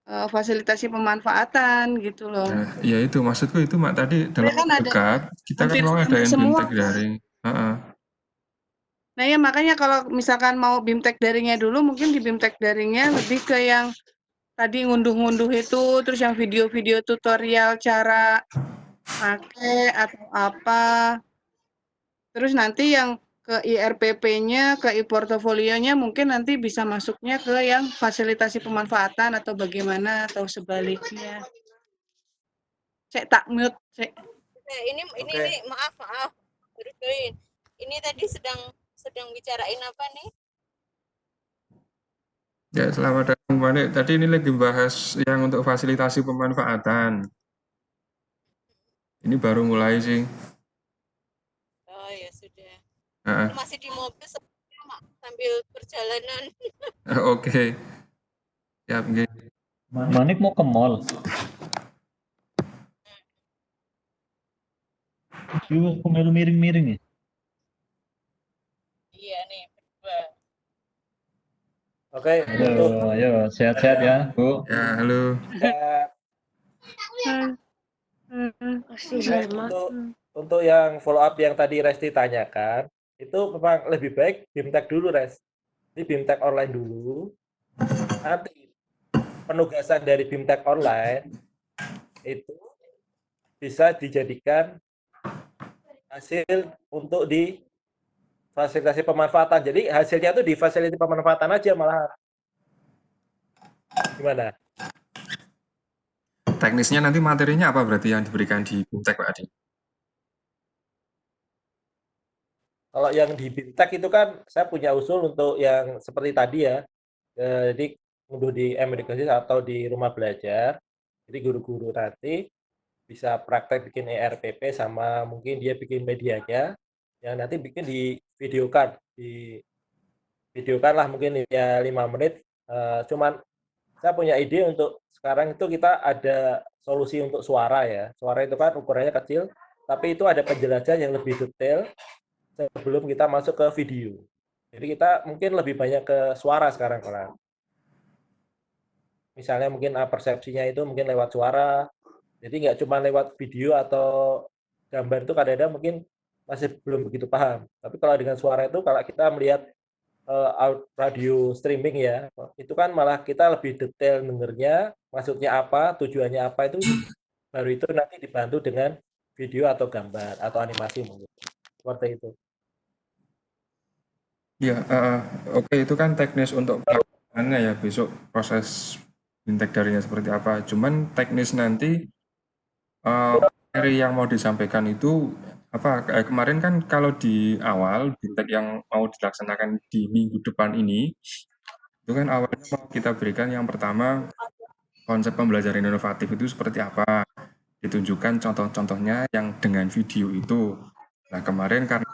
fasilitasi pemanfaatan gitu loh. Nah, ya itu maksudku itu Mak tadi dalam kan dekat kita kan mau ngadain BIMTEK daring. Nah ya makanya kalau misalkan mau BIMTEK daringnya dulu, mungkin di BIMTEK daringnya lebih ke yang tadi ngunduh-ngunduh itu, terus yang video-video tutorial cara pakai atau apa. Terus nanti yang ke IRPP-nya, ke e-portofolionya mungkin nanti bisa masuknya ke yang fasilitasi pemanfaatan atau bagaimana atau sebaliknya. Cek tak mute, cek. Oke. Maaf baru join. Ini tadi sedang bicarain apa nih? Ya, selamat datang kembali. Tadi ini lagi bahas yang untuk fasilitasi pemanfaatan. Ini baru mulai sih. Oh ya sudah. Heeh. Masih di mobil sambil perjalanan. Oke. Ya, nggih. Manik mau ke mall. Iya, aku melu miring-miring ya. Iya nih, berdua. Oke, Ayo, ayo, sehat-sehat ya, Bu. Ya, halo. Untuk yang follow up yang tadi Resti tanyakan, itu memang lebih baik BIMTEK dulu, Res. Ini BIMTEK online dulu. Nanti penugasan dari BIMTEK online itu bisa dijadikan hasil untuk di fasilitasi pemanfaatan. Jadi hasilnya itu di fasilitasi pemanfaatan aja malah. Gimana? Teknisnya nanti materinya apa berarti yang diberikan di BIMTEK, Pak Adi? Kalau yang di BIMTEK itu kan saya punya usul untuk yang seperti tadi ya. Jadi untuk di edukasi atau di rumah belajar. Jadi guru-guru nanti bisa praktek bikin ERPP sama mungkin dia bikin medianya yang nanti bikin di videokan lah mungkin ya 5 menit. Cuman saya punya ide untuk sekarang itu kita ada solusi untuk suara ya. Suara itu kan ukurannya kecil, tapi itu ada penjelasan yang lebih detail sebelum kita masuk ke video. Jadi kita mungkin lebih banyak ke suara sekarang kan. Misalnya mungkin persepsinya itu mungkin lewat suara. Jadi nggak cuma lewat video atau gambar itu kadang-kadang mungkin masih belum begitu paham. Tapi kalau dengan suara itu kalau kita melihat radio streaming ya, itu kan malah kita lebih detail dengernya, maksudnya apa, tujuannya apa itu baru itu nanti dibantu dengan video atau gambar atau animasi mungkin. Seperti itu. Ya, oke itu kan teknis untuk pelaksanaannya ya besok proses BIMTEK darinya seperti apa. Cuman teknis nanti materi yang mau disampaikan itu apa kemarin kan kalau di awal BIMTEK yang mau dilaksanakan di minggu depan ini itu kan awalnya mau kita berikan yang pertama konsep pembelajaran inovatif itu seperti apa, ditunjukkan contoh-contohnya yang dengan video itu. Nah kemarin karena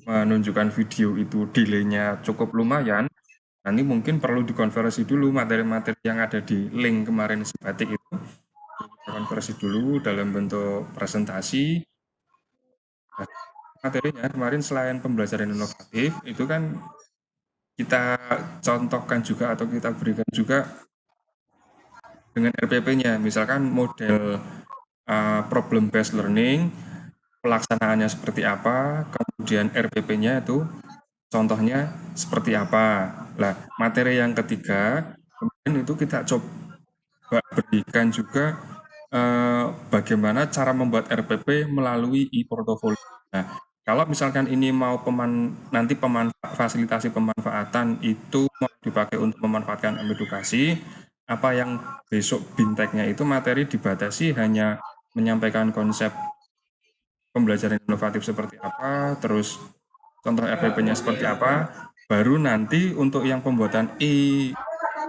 menunjukkan video itu delay-nya cukup lumayan, nanti mungkin perlu dikonversi dulu materi-materi yang ada di link kemarin Sibatik itu, kita konversi dulu dalam bentuk presentasi. Nah, materinya kemarin selain pembelajaran inovatif, itu kan kita contohkan juga atau kita berikan juga dengan RPP-nya, misalkan model problem based learning, pelaksanaannya seperti apa, kemudian RPP-nya itu contohnya seperti apa. Nah, materi yang ketiga, kemudian itu kita coba berikan juga bagaimana cara membuat RPP melalui e-portfolio. Nah, kalau misalkan ini mau nanti fasilitasi pemanfaatan itu mau dipakai untuk memanfaatkan edukasi, apa yang besok BIMTEK-nya itu materi dibatasi hanya menyampaikan konsep pembelajaran inovatif seperti apa, terus contoh RPP-nya seperti apa, baru nanti untuk yang pembuatan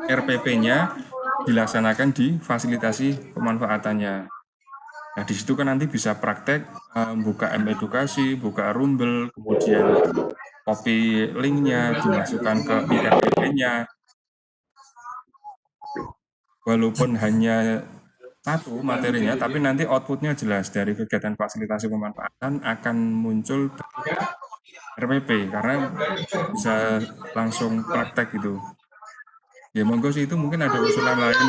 RPP-nya dilaksanakan di fasilitasi pemanfaatannya. Nah, di situ kan nanti bisa praktek buka edukasi, buka Rumble, kemudian copy linknya, dimasukkan ke IRPP-nya. Walaupun hanya satu materinya, tapi nanti outputnya jelas dari kegiatan fasilitasi pemanfaatan akan muncul RPP karena bisa langsung praktek gitu. Ya monggo sih itu mungkin ada usulan lain.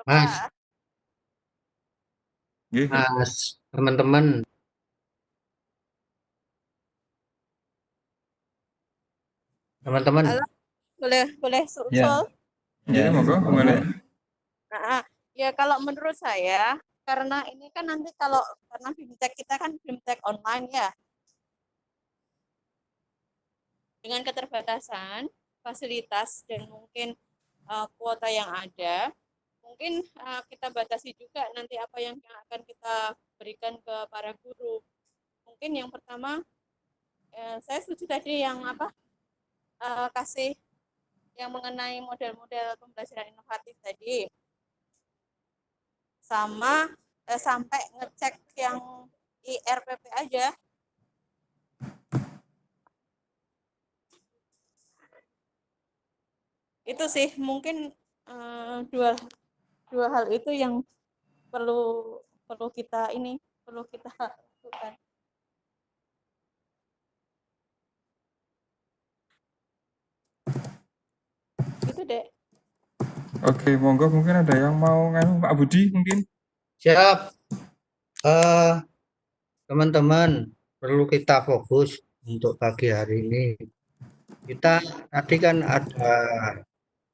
Mas, Nggih. Mas, teman-teman. Teman-teman. Halo, boleh Ya. sul. Nggih, monggo boleh. Nah, ya kalau menurut saya karena ini kan nanti karena BIMTEK kita kan BIMTEK online ya. Dengan keterbatasan fasilitas dan mungkin kuota yang ada, mungkin kita batasi juga nanti apa yang akan kita berikan ke para guru. Mungkin yang pertama, saya setuju tadi yang kasih yang mengenai model-model pembelajaran inovatif tadi, sama sampai ngecek yang IRPP aja. Itu sih mungkin dua hal itu yang perlu kita lakukan. Itu deh. Oke, monggo mungkin ada yang mau nganu Pak Budi mungkin. Siap. Teman-teman, perlu kita fokus untuk pagi hari ini. Kita tadi kan ada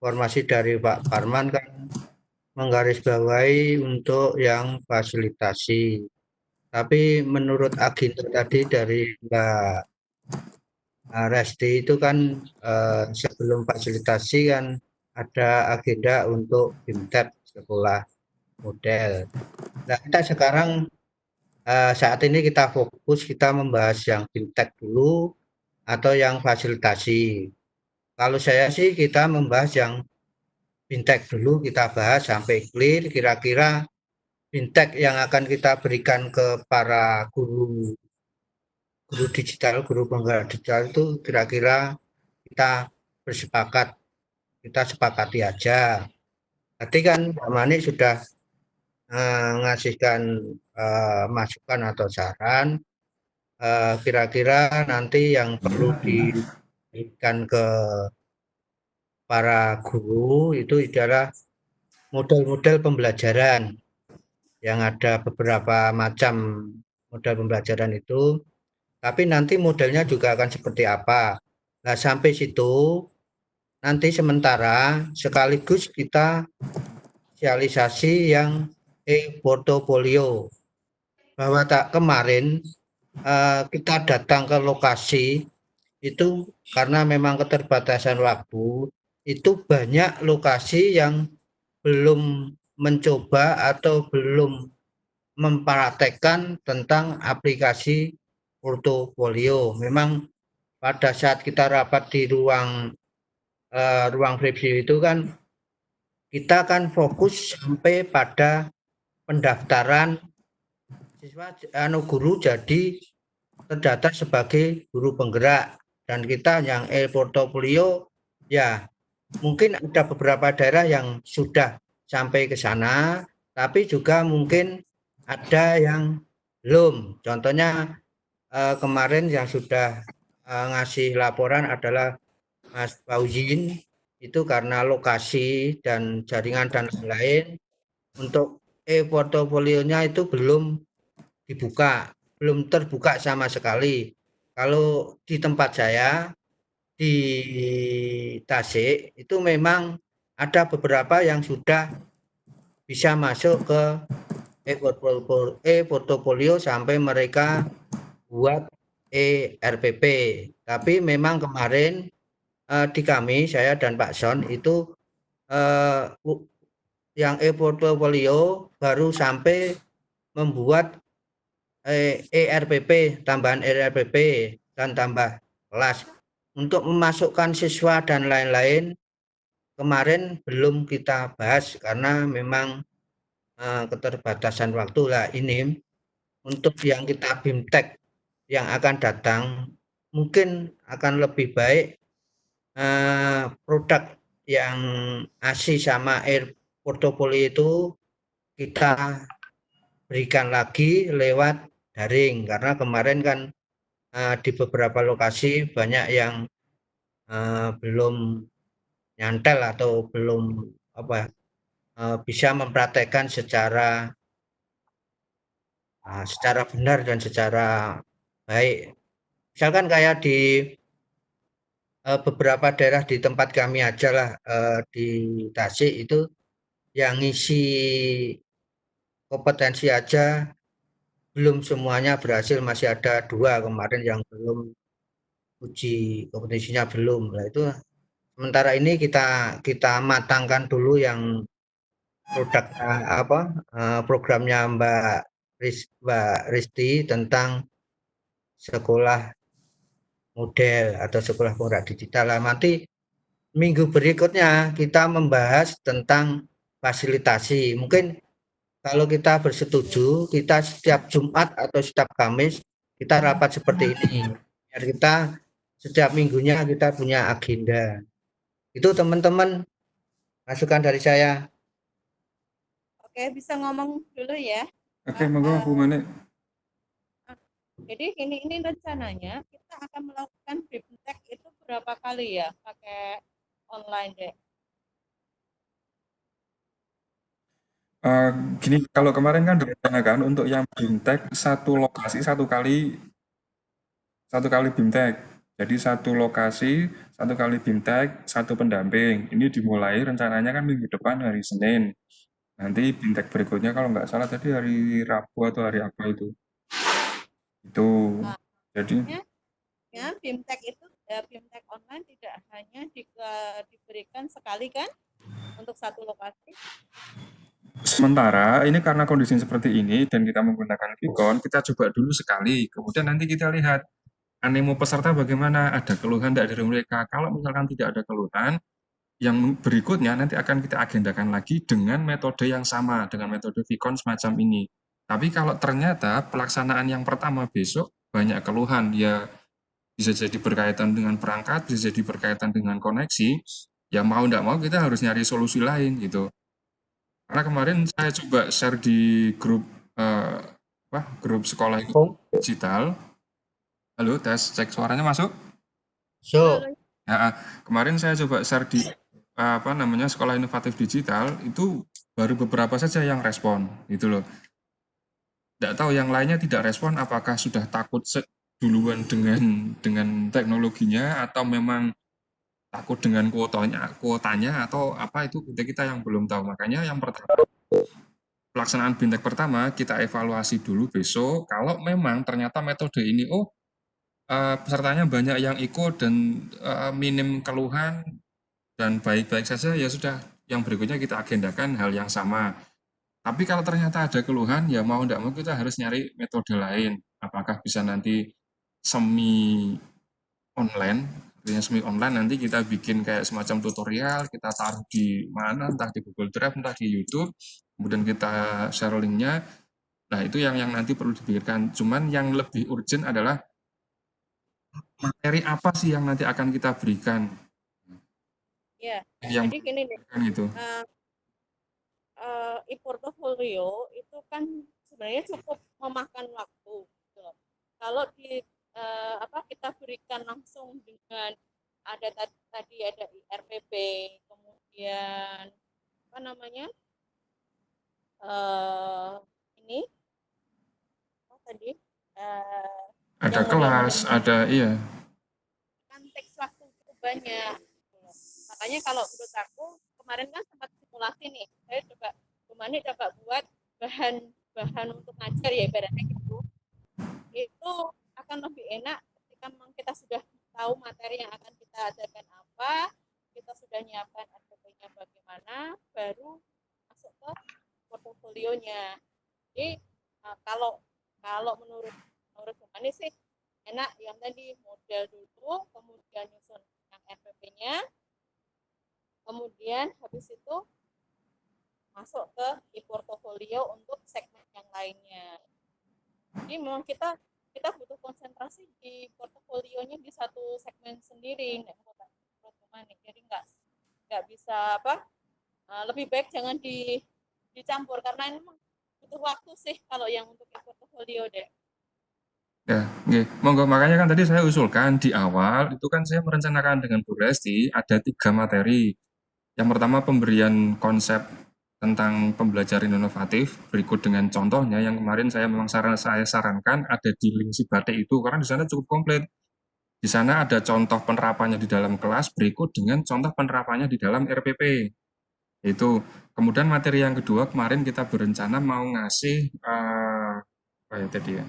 informasi dari Pak Parman kan menggarisbawahi untuk yang fasilitasi. Tapi menurut agenda tadi dari Mbak Resti itu kan sebelum fasilitasi kan ada agenda untuk BIMTEK sekolah model. Nah, kita sekarang saat ini kita fokus kita membahas yang BIMTEK dulu atau yang fasilitasi. Kalau saya sih kita membahas yang BIMTEK dulu, kita bahas sampai clear kira-kira BIMTEK yang akan kita berikan ke para guru digital, guru penggerak digital itu kira-kira kita bersepakat, kita sepakati aja. Tadi kan Pak Manik sudah ngasihkan masukan atau saran, kira-kira nanti yang perlu diberikan ke para guru itu adalah model-model pembelajaran yang ada beberapa macam model pembelajaran itu, tapi nanti modelnya juga akan seperti apa. Nah, sampai situ nanti sementara sekaligus kita sosialisasi yang e-portofolio. Bahwa kemarin kita datang ke lokasi itu karena memang keterbatasan waktu, itu banyak lokasi yang belum mencoba atau belum mempraktekkan tentang aplikasi portofolio. Memang pada saat kita rapat di ruang review itu kan kita kan fokus sampai pada pendaftaran siswa guru jadi terdaftar sebagai guru penggerak, dan kita yang e-portofolio ya mungkin ada beberapa daerah yang sudah sampai ke sana, tapi juga mungkin ada yang belum. Contohnya kemarin yang sudah ngasih laporan adalah Mas Fauzin, itu karena lokasi dan jaringan dan lain-lain untuk e-portofolionya itu belum dibuka, belum terbuka sama sekali. Kalau di tempat saya di Tasik itu memang ada beberapa yang sudah bisa masuk ke e-portofolio sampai mereka buat e-RPP. Tapi memang kemarin di kami, saya dan Pak Son itu yang e-portofolio baru sampai membuat e-RPP, tambahan e-RPP dan tambah kelas. Untuk memasukkan siswa dan lain-lain kemarin belum kita bahas karena memang keterbatasan waktu lah. Ini untuk yang kita BIMTEK yang akan datang mungkin akan lebih baik produk yang ASI sama e-portofolio itu kita berikan lagi lewat daring, karena kemarin kan di beberapa lokasi banyak yang belum nyantel atau belum bisa mempraktekkan secara secara benar dan secara baik. Misalkan kayak di beberapa daerah di tempat kami aja lah, di Tasik itu yang ngisi kompetensi aja belum semuanya berhasil, masih ada 2 kemarin yang belum uji kompetensinya belum. Nah itu sementara ini kita matangkan dulu yang produknya apa, programnya Mbak Risti tentang sekolah model atau sekolah penggerak digital. Nah, nanti minggu berikutnya kita membahas tentang fasilitasi. Mungkin kalau kita bersetuju, kita setiap Jumat atau setiap Kamis kita rapat seperti ini. Biar kita setiap minggunya kita punya agenda. Itu teman-teman masukan dari saya. Oke, bisa ngomong dulu ya. Oke, monggo Bu Manik. Jadi ini rencananya kita akan melakukan BIMTEK itu berapa kali ya pakai online deh. Gini, kalau kemarin kan direncanakan untuk yang BIMTEK satu lokasi satu kali BIMTEK. Jadi satu lokasi satu kali BIMTEK, satu pendamping. Ini dimulai rencananya kan minggu depan hari Senin. Nanti BIMTEK berikutnya kalau nggak salah tadi hari Rabu atau hari apa itu. Itu. Jadi ya BIMTEK itu BIMTEK online tidak hanya diberikan sekali kan untuk satu lokasi. Sementara ini karena kondisi seperti ini dan kita menggunakan Vicon, kita coba dulu sekali. Kemudian nanti kita lihat animo peserta bagaimana, ada keluhan tidak dari mereka. Kalau misalkan tidak ada keluhan, yang berikutnya nanti akan kita agendakan lagi dengan metode yang sama, dengan metode Vicon semacam ini. Tapi kalau ternyata pelaksanaan yang pertama besok banyak keluhan, ya bisa jadi berkaitan dengan perangkat, bisa jadi berkaitan dengan koneksi, ya mau tidak mau kita harus nyari solusi lain gitu. Karena kemarin saya coba share di grup grup sekolah digital. Halo, tes, cek suaranya masuk? So, Nah, kemarin saya coba share di sekolah inovatif digital itu baru beberapa saja yang respon gitu loh. Tidak tahu yang lainnya tidak respon, apakah sudah takut duluan dengan teknologinya atau memang takut dengan kuotanya atau apa, itu kita yang belum tahu. Makanya yang pertama, pelaksanaan BIMTEK pertama kita evaluasi dulu besok. Kalau memang ternyata metode ini pesertanya banyak yang ikut dan minim keluhan dan baik-baik saja, ya sudah, yang berikutnya kita agendakan hal yang sama. Tapi kalau ternyata ada keluhan, ya mau tidak mau kita harus nyari metode lain. Apakah bisa nanti semi online, artinya semi online nanti kita bikin kayak semacam tutorial, kita taruh di mana, entah di Google Drive, entah di YouTube, kemudian kita share linknya. Nah itu yang nanti perlu dipikirkan. Cuman yang lebih urgent adalah materi apa sih yang nanti akan kita berikan. Ya, yang jadi gini deh, itu. e-portfolio itu kan sebenarnya cukup memakan waktu. Gitu. Kalau kita berikan langsung dengan ada tadi ada IRPP, kemudian apa namanya ini apa tadi ada kelas, ada iya. Kan teks waktu cukup banyak. Makanya kalau menurut aku kemarin kan sempat simulasi nih, saya coba buat bahan untuk ngajar ya ibaratnya gitu. Itu akan lebih enak ketika memang kita sudah tahu materi yang akan kita ajarkan apa, kita sudah nyiapkan SOP-nya bagaimana, baru masuk ke portofolionya. Jadi kalau menurut Bumani sih enak yang tadi model dulu, kemudian nyusun yang RPP-nya, kemudian habis itu masuk ke e-portfolio untuk segmen yang lainnya. Jadi memang kita butuh konsentrasi di portofolionya di satu segmen sendiri, jadi nggak bisa lebih baik jangan dicampur karena memang butuh waktu sih kalau yang untuk e-portfolio deh. Ya, okay. Monggo, makanya kan tadi saya usulkan di awal itu kan saya merencanakan dengan Bu Resti ada 3 materi. Yang pertama pemberian konsep tentang pembelajaran inovatif berikut dengan contohnya yang kemarin saya sarankan ada di link si batik itu karena di sana cukup komplit. Di sana ada contoh penerapannya di dalam kelas berikut dengan contoh penerapannya di dalam RPP. Itu. Kemudian materi yang kedua kemarin kita berencana mau ngasih apa ya tadi ya?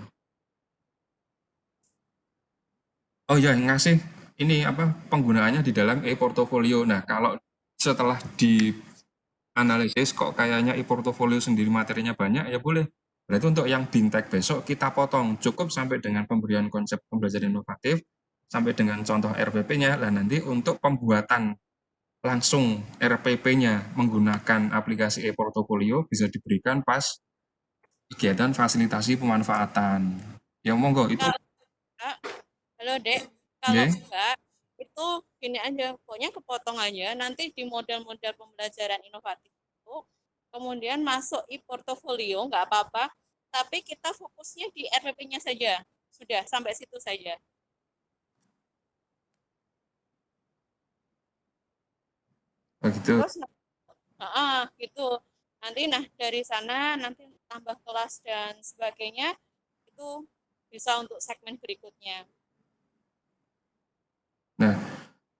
Oh ya, ngasih ini apa penggunaannya di dalam e-portfolio. Nah, kalau setelah dianalisis kok kayaknya e-portfolio sendiri materinya banyak, ya boleh. Berarti untuk yang bintek besok kita potong cukup sampai dengan pemberian konsep pembelajaran inovatif sampai dengan contoh RPP-nya. Lah nanti untuk pembuatan langsung RPP-nya menggunakan aplikasi e-portfolio bisa diberikan pas kegiatan fasilitasi pemanfaatan. Ya monggo itu. Halo Dek, kalau enggak itu gini aja, pokoknya kepotong aja nanti di model-model pembelajaran inovatif itu kemudian masuk e-portfolio nggak apa-apa, tapi kita fokusnya di RPP-nya saja, sudah sampai situ saja. Begitu. Terus gitu nanti dari sana nanti tambah kelas dan sebagainya itu bisa untuk segmen berikutnya. Nah,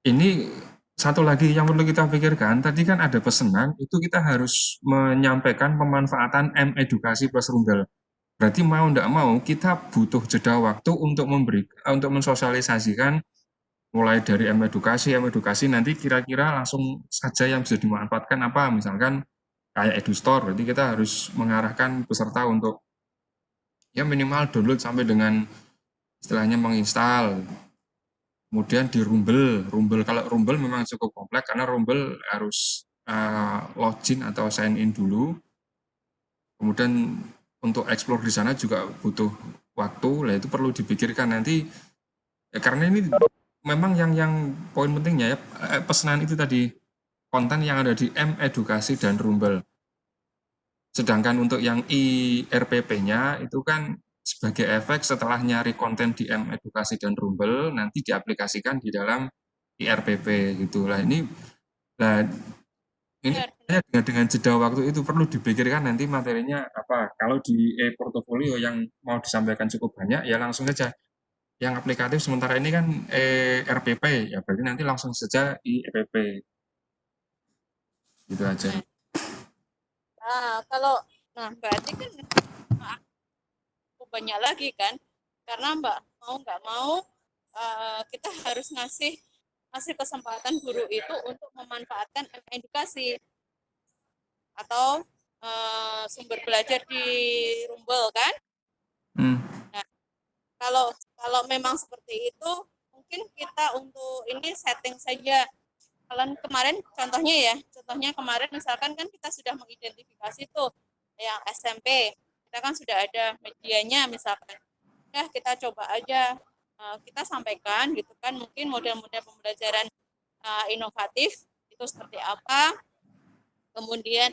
ini satu lagi yang perlu kita pikirkan, tadi kan ada pesanan, itu kita harus menyampaikan pemanfaatan M-edukasi plus Rumbel. Berarti mau tidak mau kita butuh jeda waktu untuk untuk mensosialisasikan mulai dari M-edukasi nanti kira-kira langsung saja yang bisa dimanfaatkan apa, misalkan kayak EduStore, berarti kita harus mengarahkan peserta untuk ya minimal download sampai dengan istilahnya menginstal. Kemudian di Rumble kalau Rumble memang cukup kompleks karena Rumble harus login atau sign in dulu. Kemudian untuk explore di sana juga butuh waktu, lah itu perlu dipikirkan nanti ya, karena ini memang yang poin pentingnya ya pesanan itu tadi konten yang ada di M-edukasi dan Rumble. Sedangkan untuk yang IRPP-nya itu kan sebagai efek setelah nyari konten di M-edukasi dan Rumble nanti diaplikasikan di dalam IRPP gitulah ini dengan jeda waktu itu perlu dipikirkan nanti materinya apa. Kalau di e-portfolio yang mau disampaikan cukup banyak ya langsung saja yang aplikatif, sementara ini kan RPP ya berarti nanti langsung saja IRPP gitu aja. Kalau berarti kan banyak lagi kan karena Mbak mau nggak mau kita harus ngasih kesempatan guru itu untuk memanfaatkan edukasi atau sumber belajar di Rumble kan. Nah, kalau memang seperti itu mungkin kita untuk ini setting saja. Kalian kemarin contohnya kemarin misalkan kan kita sudah mengidentifikasi tuh yang SMP, kita kan sudah ada medianya misalkan. Ya kita coba aja kita sampaikan gitu kan mungkin model-model pembelajaran inovatif itu seperti apa. Kemudian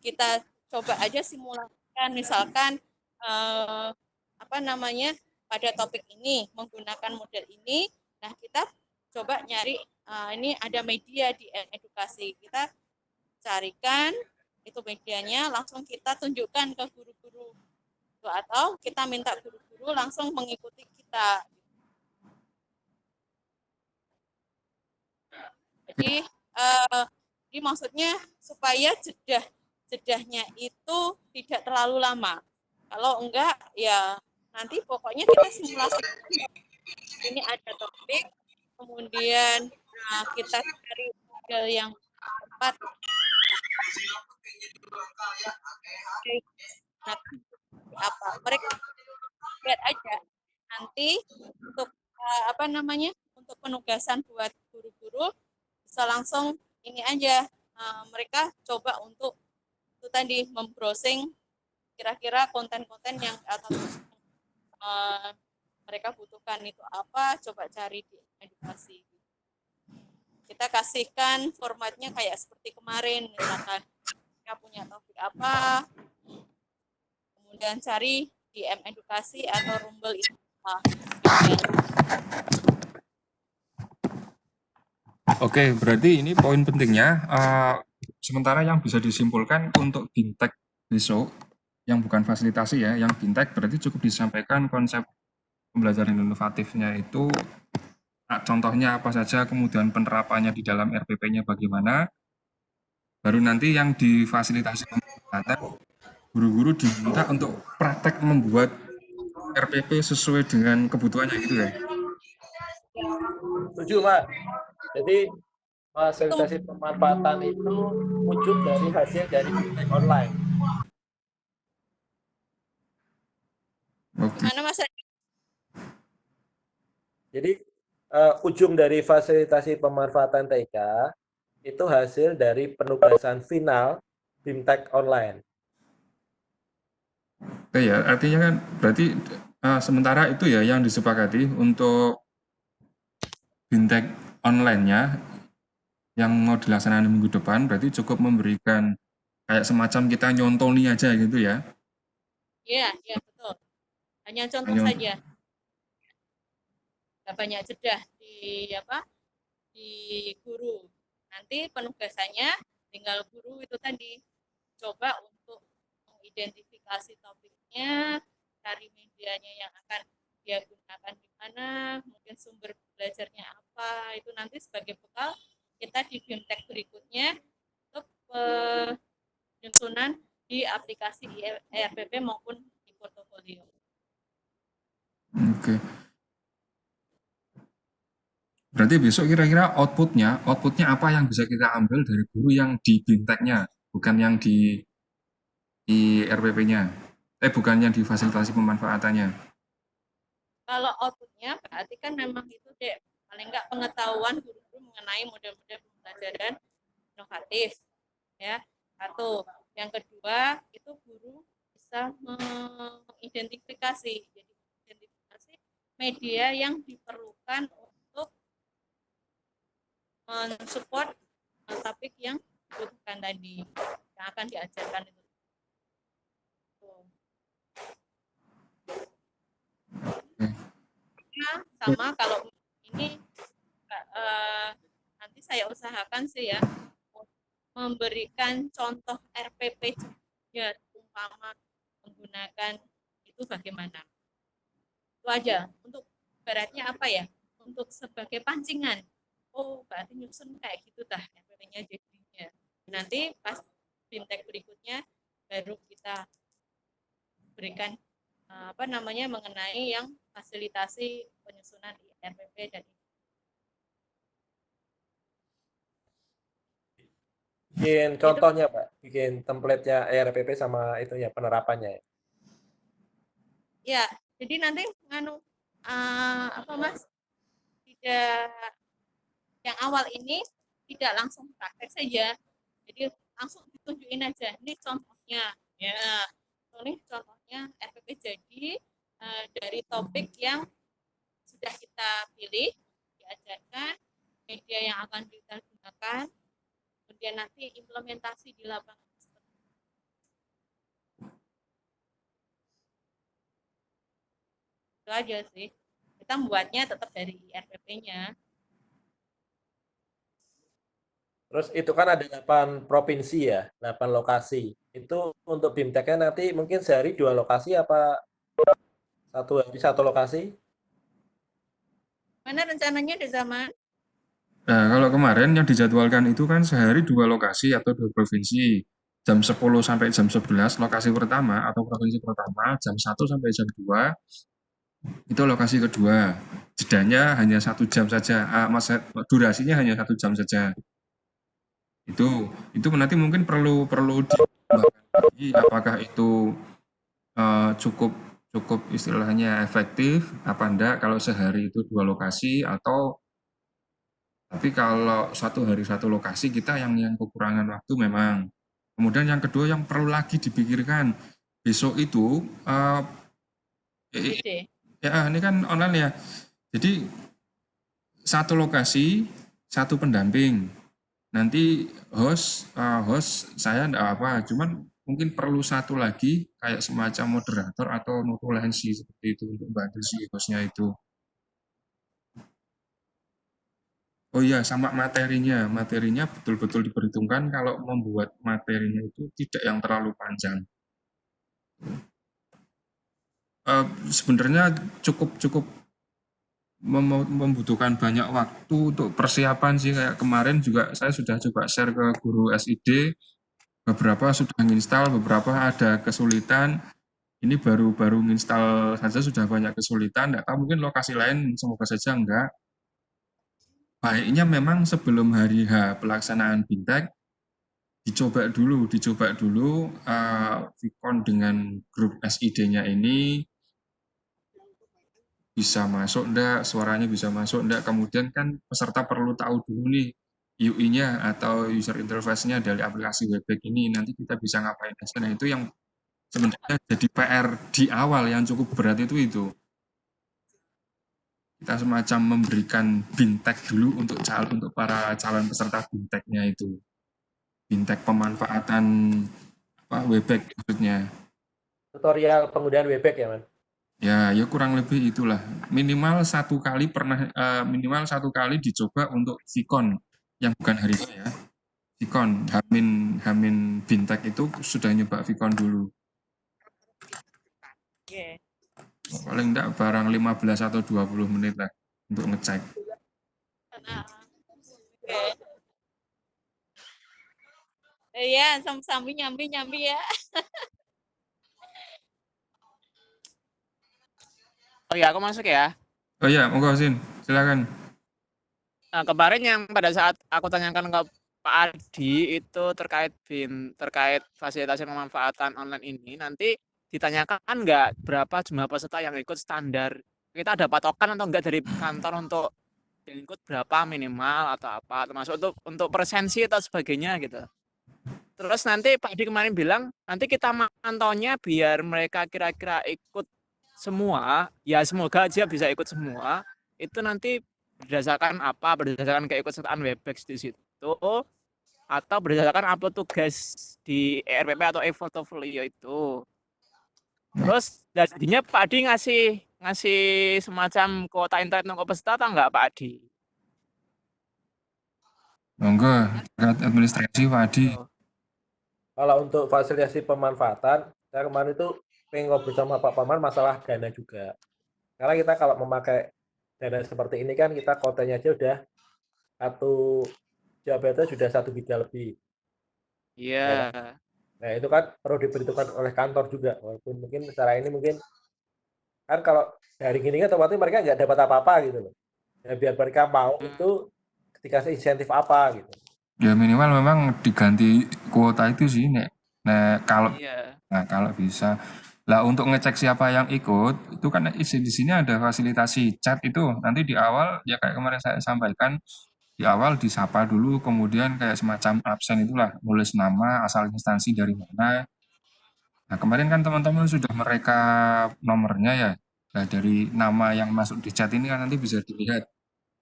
kita coba aja simulasikan misalkan pada topik ini menggunakan model ini. Nah, kita coba nyari ini ada media di edukasi. Kita carikan itu medianya, langsung kita tunjukkan ke guru-guru atau kita minta guru-guru langsung mengikuti kita. Jadi maksudnya supaya jedahnya itu tidak terlalu lama. Kalau enggak ya nanti pokoknya kita simulasi ini ada topik, kemudian kita cari model yang tepat. Apa mereka lihat aja nanti untuk untuk penugasan buat guru-guru bisa langsung ini aja mereka coba untuk itu tadi membrowsing kira-kira konten-konten yang atau mereka butuhkan itu apa, coba cari di edukasi. Kita kasihkan formatnya kayak seperti kemarin, misalkan kita punya topik apa, kemudian cari di M-edukasi atau Rumble itu apa. Oke, berarti ini poin pentingnya sementara yang bisa disimpulkan untuk BIMTEK besok, yang bukan fasilitasi ya, yang BIMTEK berarti cukup disampaikan konsep pembelajaran inovatifnya itu, contohnya apa saja, kemudian penerapannya di dalam RPP-nya bagaimana, baru nanti yang di fasilitasi pemanfaatan, guru-guru diminta untuk praktek membuat RPP sesuai dengan kebutuhannya gitu ya. Setuju, Pak. Jadi fasilitasi pemanfaatan itu wujud dari hasil dari BIMTEK online. Oke. Mana Mas Adi? Jadi ujung dari fasilitasi pemanfaatan TK itu hasil dari penugasan final BIMTEK online. Oke ya, artinya kan berarti sementara itu ya yang disepakati untuk BIMTEK online-nya yang mau dilaksanakan minggu depan berarti cukup memberikan kayak semacam kita nyontoni aja gitu ya. Iya, iya betul. Hanya contoh Hanya saja. Nggak banyak jeda di guru. Nanti penugasannya tinggal guru itu tadi coba untuk mengidentifikasi topiknya, cari medianya yang akan dia gunakan di mana, mungkin sumber belajarnya apa, itu nanti sebagai bekal kita di BIMTEK berikutnya untuk penyusunan di aplikasi ERPP maupun di portofolio. Oke. Berarti besok kira-kira outputnya apa yang bisa kita ambil dari guru yang di BIMTEK-nya, bukan yang di RPP-nya. Bukan yang di fasilitasi pemanfaatannya. Kalau outputnya berarti kan memang itu deh, paling nggak pengetahuan guru-guru mengenai model-model pembelajaran inovatif. Ya, satu. Yang kedua, itu guru bisa mengidentifikasi. Jadi, identifikasi media yang diperlukan untuk mensupport topik yang dibutuhkan tadi, yang akan diajarkan itu. Ya, sama kalau ini nanti saya usahakan sih ya memberikan contoh RPP ya, umpama menggunakan itu bagaimana. Itu aja. Untuk ibaratnya apa ya? Untuk sebagai pancingan. Oh, berarti nyusun kayak gitu dah RPP-nya jadinya. Nanti pas BIMTEK berikutnya baru kita berikan mengenai yang fasilitasi penyusunan RPP dan bikin contohnya Pak, bikin template-nya RPP sama itunya penerapannya. Ya, jadi nanti Mas, tidak yang awal ini tidak langsung praktek saja, jadi langsung ditunjukin aja. Ini contohnya, ya. Ini contohnya RPP jadi dari topik yang sudah kita pilih, diajarkan, media yang akan kita gunakan, kemudian nanti implementasi di lapangan. Itu aja sih. Kita membuatnya tetap dari RPP-nya. Terus itu kan ada 8 provinsi ya, 8 lokasi. Itu untuk BIMTEK-nya nanti mungkin sehari 2 lokasi apa satu hari 1 lokasi? Mana rencananya di zaman? Nah, kalau kemarin yang dijadwalkan itu kan sehari 2 lokasi atau 2 provinsi. Jam 10 sampai jam 11 lokasi pertama atau provinsi pertama, jam 1 sampai jam 2 itu lokasi kedua. Jedanya hanya 1 jam saja, durasinya hanya 1 jam saja. Itu nanti mungkin perlu ditambahkan lagi apakah itu cukup istilahnya efektif apa enggak kalau sehari itu 2 lokasi, atau tapi kalau 1 hari 1 lokasi kita yang kekurangan waktu memang. Kemudian yang kedua yang perlu lagi dipikirkan besok itu ya ini kan online ya. Jadi 1 lokasi, 1 pendamping. Nanti host saya enggak apa, cuman mungkin perlu 1 lagi kayak semacam moderator atau notulensi seperti itu untuk bantu si hostnya itu. Oh iya, sama materinya. Materinya betul-betul diperhitungkan kalau membuat materinya itu tidak yang terlalu panjang. Sebenarnya cukup membutuhkan banyak waktu untuk persiapan sih. Kayak kemarin juga saya sudah coba share ke guru SID, beberapa sudah menginstal, beberapa ada kesulitan. Ini baru menginstal saja sudah banyak kesulitan. Nggak tahu mungkin lokasi lain, semoga saja enggak. Baiknya memang sebelum hari H pelaksanaan BIMTEK, dicoba dulu Vicon dengan grup SID-nya ini bisa masuk enggak, suaranya bisa masuk enggak, kemudian kan peserta perlu tahu dulu nih UI-nya atau user interface-nya dari aplikasi Webex ini, nanti kita bisa ngapain aja. Nah itu yang sebenarnya jadi PR di awal yang cukup berat itu. Kita semacam memberikan BIMTEK dulu untuk para calon peserta BIMTEK-nya itu. BIMTEK pemanfaatan Webex maksudnya. Tutorial penggunaan Webex ya, Man? Ya kurang lebih itulah. Minimal satu kali dicoba untuk Vicon yang bukan hari ini ya. Vicon Hamin BIMTEK itu sudah nyoba Vicon dulu. Oke. Paling enggak barang 15 atau 20 menit lah untuk ngecek. Oke. Iya, sambil nyambi ya. Oh ya, aku masuk ya. Oh iya, monggo Sin, silakan. Nah, kemarin yang pada saat aku tanyakan ke Pak Adi itu terkait fasilitasi pemanfaatan online ini, nanti ditanyakan nggak berapa jumlah peserta yang ikut standar. Kita ada patokan atau enggak dari kantor untuk yang ikut berapa minimal atau apa, termasuk untuk presensi atau sebagainya gitu. Terus nanti Pak Adi kemarin bilang nanti kita mantaunya biar mereka kira-kira ikut semua, ya semoga aja bisa ikut semua. Itu nanti berdasarkan apa? Berdasarkan keikutsertaan Webex di situ atau berdasarkan upload tugas di ERPP atau e-portfolio itu. Terus jadinya Pak Adi ngasih semacam kuota internet untuk peserta atau enggak Pak Adi? Monggo, administrasi Pak Adi. Kalau untuk fasilitasi pemanfaatan, saya kemarin itu pengen ngobrol sama Pak Paman masalah dana juga. Karena kita kalau memakai dana seperti ini kan kita kuotanya aja udah satu jabatan sudah 1 giga lebih. Iya. Nah itu kan perlu diperhitungkan oleh kantor juga. Walaupun mungkin secara ini mungkin kan kalau dari gini kan otomatis mereka nggak dapat apa-apa gitu loh. Ya biar mereka mau itu dikasih insentif apa gitu. Ya minimal memang diganti kuota itu sih, kalau Iya. nah kalau bisa. Lah untuk ngecek siapa yang ikut, itu kan di sini ada fasilitasi chat itu. Nanti di awal ya kayak kemarin saya sampaikan, di awal disapa dulu, kemudian kayak semacam absen itulah, nulis nama, asal instansi dari mana. Nah kemarin kan teman-teman sudah merekap nomornya ya. Nah dari nama yang masuk di chat ini kan nanti bisa dilihat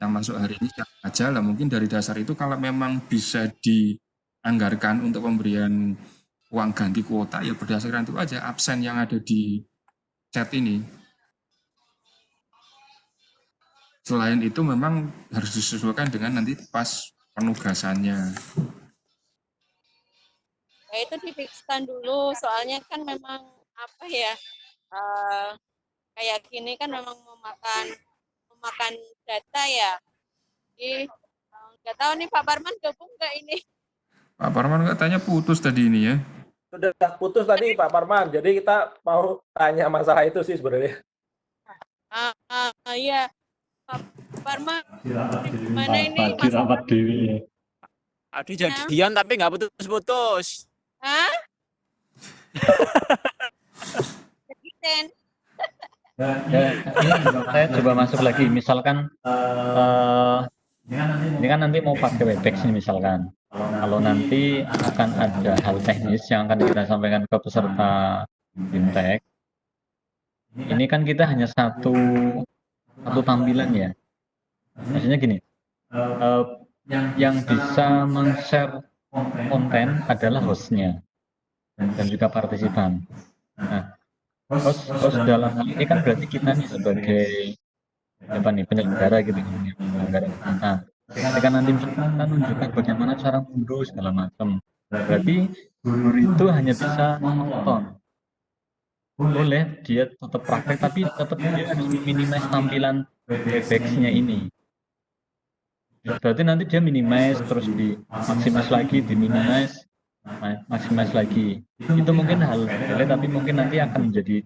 yang masuk hari ini siapa aja lah. Mungkin dari dasar itu kalau memang bisa dianggarkan untuk pemberian uang ganti kuota ya berdasarkan itu aja absen yang ada di chat ini. Selain itu memang harus disesuaikan dengan nanti pas penugasannya. Ya itu difikskan dulu, soalnya kan memang apa ya, kayak gini kan memang memakan data ya. Jadi nggak tahu nih Pak Parman gabung nggak ini? Pak Parman katanya putus tadi ini ya. Sudah putus tadi Pak Parman, jadi kita mau tanya masalah itu sih sebenarnya. Iya, Pak Parman, gimana ini? Adi rapat dewi. Adi jadian tapi nggak putus-putus. Hah? Ya, saya coba masuk lagi. Misalkan ini kan nanti mau pakai Webex nih misalkan. Kalau nanti akan ada hal teknis yang akan kita sampaikan ke peserta BIMTEK. Ini kan kita hanya satu tampilan ya. Maksudnya gini, yang bisa men-share konten adalah hostnya dan juga partisipan. Nah, host dalam hal ini kan berarti kita nih sebagai penyelenggara gitu, penyelenggara. Nah, ketika nanti misalkan kita nunjukkan bagaimana cara mundur segala macam, berarti guru itu hanya bisa menonton. Boleh dia tetap praktek, tapi tetap dia harus minimize tampilan webex-nya ini. Berarti nanti dia minimize, terus di maximize lagi, di minimize, maximize lagi. Itu mungkin hal boleh, tapi mungkin nanti akan menjadi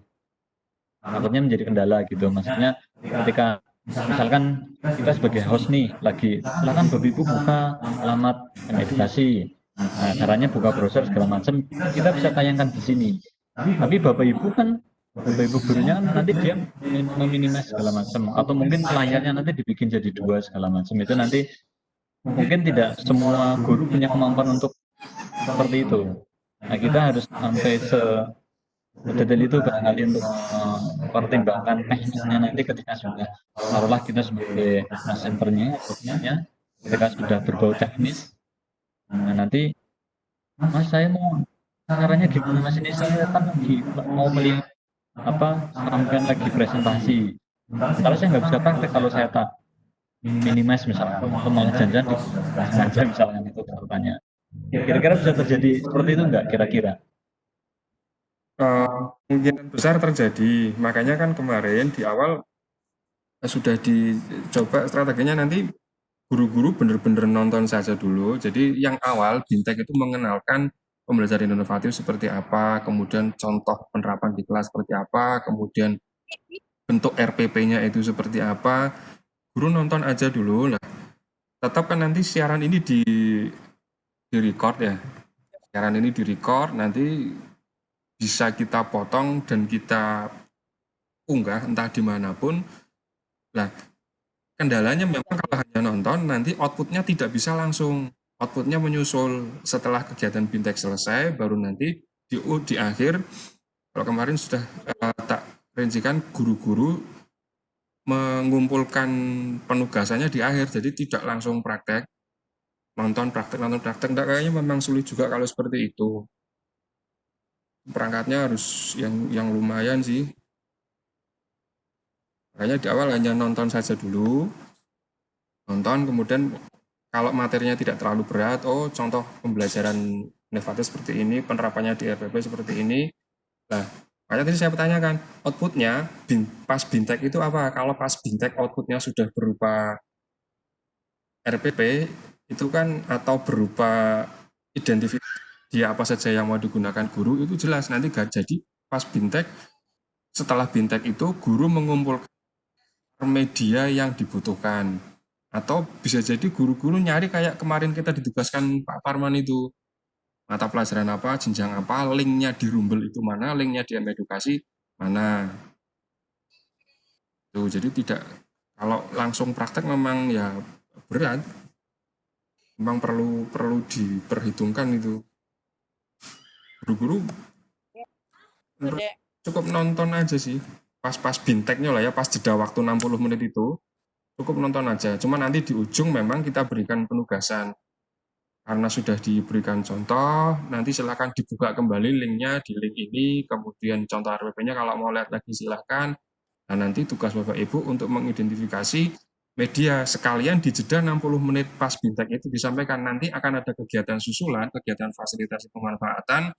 takutnya menjadi kendala gitu. Maksudnya ketika misalkan kita sebagai host nih lagi, silakan Bapak Ibu buka alamat edukasi. Nah, caranya buka browser segala macam, kita bisa tayangkan di sini. Tapi Bapak Ibu gurunya kan nanti dia meminimize segala macam, atau mungkin layarnya nanti dibikin jadi 2 segala macam. Itu nanti mungkin tidak semua guru punya kemampuan untuk seperti itu. Nah, kita harus sampai detail itu barangkali untuk mempertimbangkan teknisnya nanti ketika sudah, taruhlah kita sebagai presenternya, ketika sudah berbau teknis, nah nanti Mas saya mau caranya gimana Mas, ini saya kan lagi mau melihat sampaian lagi presentasi, kalau saya nggak bisa praktek, kalau saya tak minimize misalnya, atau malah jangan sengaja misalnya, itu contohnya. Kira-kira bisa terjadi seperti itu nggak kira-kira? Kemungkinan besar terjadi. Makanya kan kemarin di awal sudah dicoba strateginya, nanti guru-guru benar-benar nonton saja dulu. Jadi yang awal BIMTEK itu mengenalkan pembelajaran inovatif seperti apa, kemudian contoh penerapan di kelas seperti apa, kemudian bentuk RPP-nya itu seperti apa. Guru nonton aja dulu lah. Tetap kan nanti siaran ini di record ya. Siaran ini di record, nanti bisa kita potong dan kita unggah entah dimanapun. Nah, kendalanya memang kalau hanya nonton, nanti outputnya tidak bisa langsung. Outputnya menyusul setelah kegiatan BIMTEK selesai, baru nanti di akhir, kalau kemarin sudah tak rincikan, guru-guru mengumpulkan penugasannya di akhir, jadi tidak langsung praktek. Nonton praktek, enggak, kayaknya memang sulit juga kalau seperti itu. Perangkatnya harus yang lumayan sih. Makanya di awal hanya nonton saja dulu. Nonton, kemudian kalau materinya tidak terlalu berat, oh contoh pembelajaran inovatif seperti ini, penerapannya di RPP seperti ini. Nah, makanya tadi saya pertanyakan, outputnya pas BIMTEK itu apa? Kalau pas BIMTEK outputnya sudah berupa RPP, itu kan, atau berupa identifikasi dia apa saja yang mau digunakan guru, itu jelas nanti gak jadi pas BIMTEK. Setelah BIMTEK itu guru mengumpulkan media yang dibutuhkan, atau bisa jadi guru-guru nyari kayak kemarin kita ditugaskan Pak Parman itu, mata pelajaran apa, jenjang apa, linknya di Rumble itu mana, linknya di edukasi mana. Tuh, jadi tidak, kalau langsung praktek memang ya berat, memang perlu diperhitungkan itu. Guru-guru cukup nonton aja sih, pas BIMTEK-nya lah ya, pas jeda waktu 60 menit itu, cukup nonton aja. Cuma nanti di ujung memang kita berikan penugasan. Karena sudah diberikan contoh, nanti silakan dibuka kembali linknya di link ini, kemudian contoh RPP-nya kalau mau lihat lagi silahkan. Nah, nanti tugas Bapak Ibu untuk mengidentifikasi media, sekalian di jeda 60 menit pas BIMTEK itu disampaikan, nanti akan ada kegiatan susulan, kegiatan fasilitasi pemanfaatan,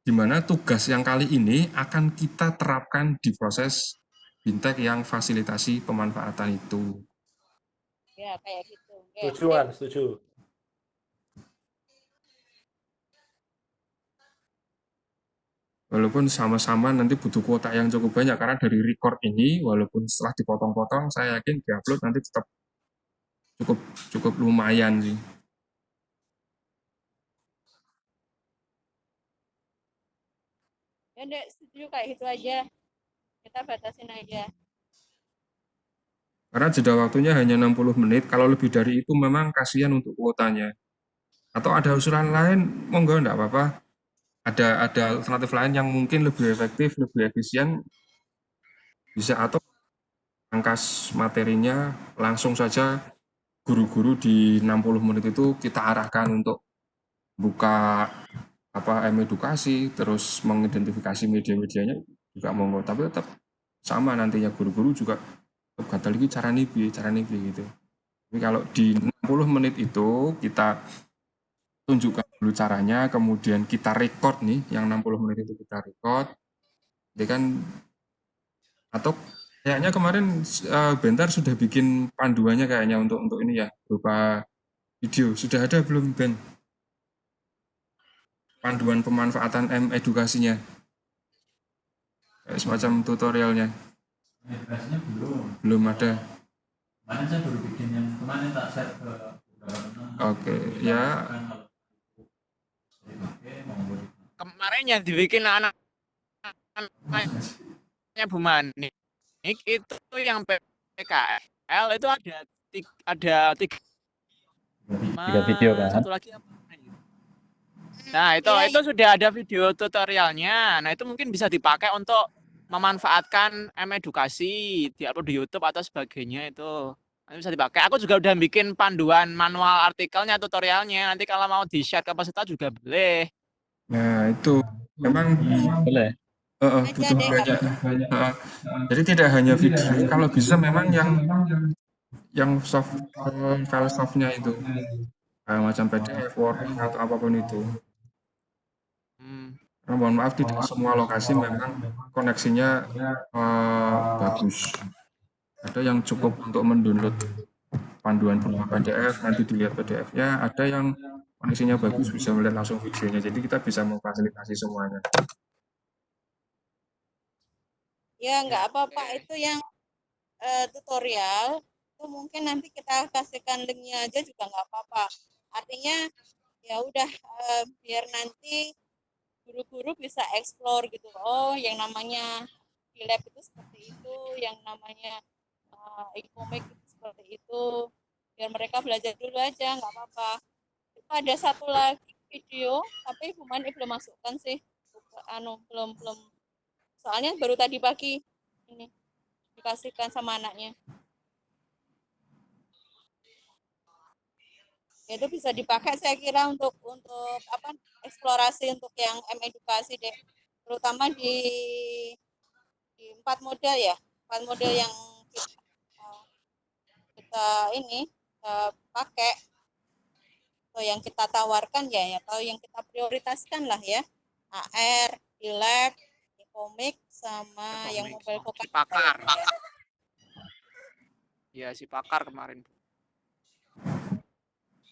di mana tugas yang kali ini akan kita terapkan di proses BIMTEK yang fasilitasi pemanfaatan itu. Ya, kayak gitu. Setuju. Walaupun sama-sama nanti butuh kuota yang cukup banyak, karena dari record ini, walaupun setelah dipotong-potong, saya yakin diupload nanti tetap cukup lumayan sih. Ya udah, setuju kayak gitu aja. Kita batasin aja. Karena jeda waktunya hanya 60 menit, kalau lebih dari itu memang kasihan untuk kuotanya. Atau ada usulan lain, monggo enggak apa-apa. Ada alternatif lain yang mungkin lebih efektif, lebih efisien, bisa, atau angkas materinya langsung saja guru-guru di 60 menit itu kita arahkan untuk buka edukasi, terus mengidentifikasi media-medianya juga monggo, tapi tetap sama nantinya guru-guru juga gatal lagi cara nipi gitu. Tapi kalau di 60 menit itu kita tunjukkan dulu caranya, kemudian kita record nih, yang 60 menit itu kita record, jadi kan, atau kayaknya kemarin Bentar sudah bikin panduannya kayaknya untuk ini ya, berupa video. Sudah ada belum, Ben? Panduan pemanfaatan edukasinya, kayak semacam tutorialnya. Edukasinya Belum ada. kemarin saya baru bikin yang kemarin tak share ke beberapa teman. Oke, ya. Kemarin yang dibikin anaknya Bu Manik itu yang PKL itu ada tiga video kan. Satu lagi apa? Nah, itu sudah ada video tutorialnya. Nah, itu mungkin bisa dipakai untuk memanfaatkan edukasi, diupload di YouTube atau sebagainya itu. Nanti bisa dipakai. Aku juga udah bikin panduan manual artikelnya, tutorialnya. Nanti kalau mau di-share ke peserta juga boleh. Nah, itu memang boleh. Butuh banyak. Jadi tidak hanya video, kalau bisa memang yang soft file softnya itu, kayak macam PDF, Word atau apapun itu. Karena mohon maaf tidak semua lokasi memang koneksinya bagus. Ada yang cukup untuk mendownload panduan berupa PDF, nanti dilihat PDF-nya. Ada yang koneksinya bagus bisa melihat langsung videonya. Jadi kita bisa memfasilitasi semuanya. Ya, nggak apa-apa. Itu yang tutorial, itu mungkin nanti kita kasihkan linknya aja juga nggak apa-apa. Artinya, ya udah biar nanti guru-guru bisa explore gitu. Oh, yang namanya di lab itu seperti itu, yang namanya e-commerce itu seperti itu. Biar mereka belajar dulu aja, nggak apa-apa. Itu ada satu lagi video, tapi Bu Mani belum masukkan sih. Belum. Soalnya baru tadi pagi ini dikasihkan sama anaknya. Itu bisa dipakai saya kira untuk apa eksplorasi untuk yang edukasi deh, terutama di 4 model ya, 4 model yang kita ini pakai atau yang kita tawarkan ya atau yang kita prioritaskan lah ya, AR, e-lab, e-komik sama yang mobile vokal. Pakar. Ya, si pakar kemarin.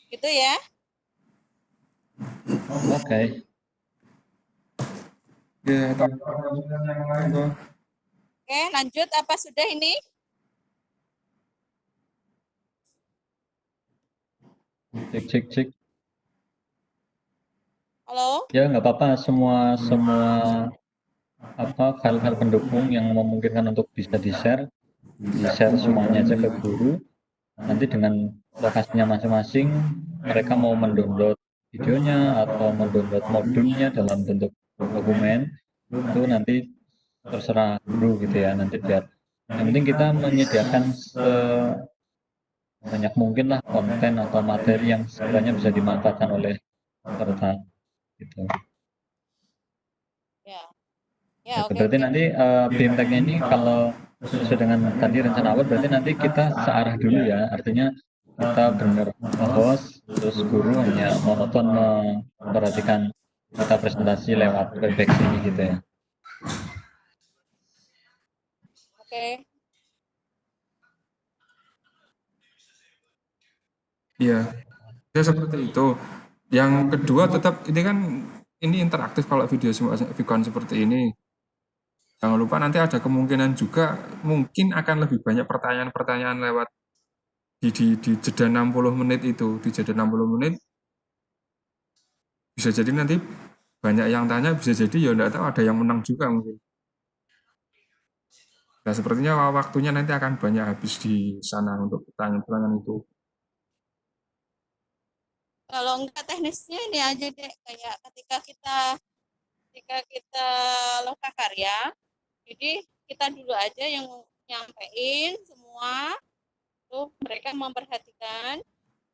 Gitu ya. Oke. Ya, Oke, lanjut apa sudah ini? Cek. Halo? Ya nggak apa-apa, semua apa file-file pendukung yang memungkinkan untuk bisa di-share semuanya aja ke guru. Nanti dengan lokasinya masing-masing mereka mau mendownload videonya atau mendownload modulnya dalam bentuk dokumen itu nanti terserah guru gitu ya, nanti biar yang penting kita menyediakan sebanyak mungkin lah konten atau materi yang sekiranya bisa dimanfaatkan oleh peserta gitu. Ya, oke. Berarti nanti BMTech-nya ini kalau sesuai dengan tadi rencana awal berarti nanti kita searah dulu ya, artinya kita benar host terus guru hanya monoton memperhatikan kita presentasi lewat webex ini gitu ya. Oke. Iya, ya seperti itu. Yang kedua tetap ini kan ini interaktif kalau video Vicon seperti ini. Jangan lupa nanti ada kemungkinan juga mungkin akan lebih banyak pertanyaan-pertanyaan lewat di jeda 60 menit itu. Di jeda 60 menit bisa jadi nanti banyak yang tanya, bisa jadi ya enggak tahu ada yang menang juga mungkin. Nah, sepertinya waktunya nanti akan banyak habis di sana untuk pertanyaan-pertanyaan itu. Kalau enggak teknisnya ini aja deh, kayak ketika kita lokakarya, jadi kita dulu aja yang nyampein semua, tuh mereka memperhatikan,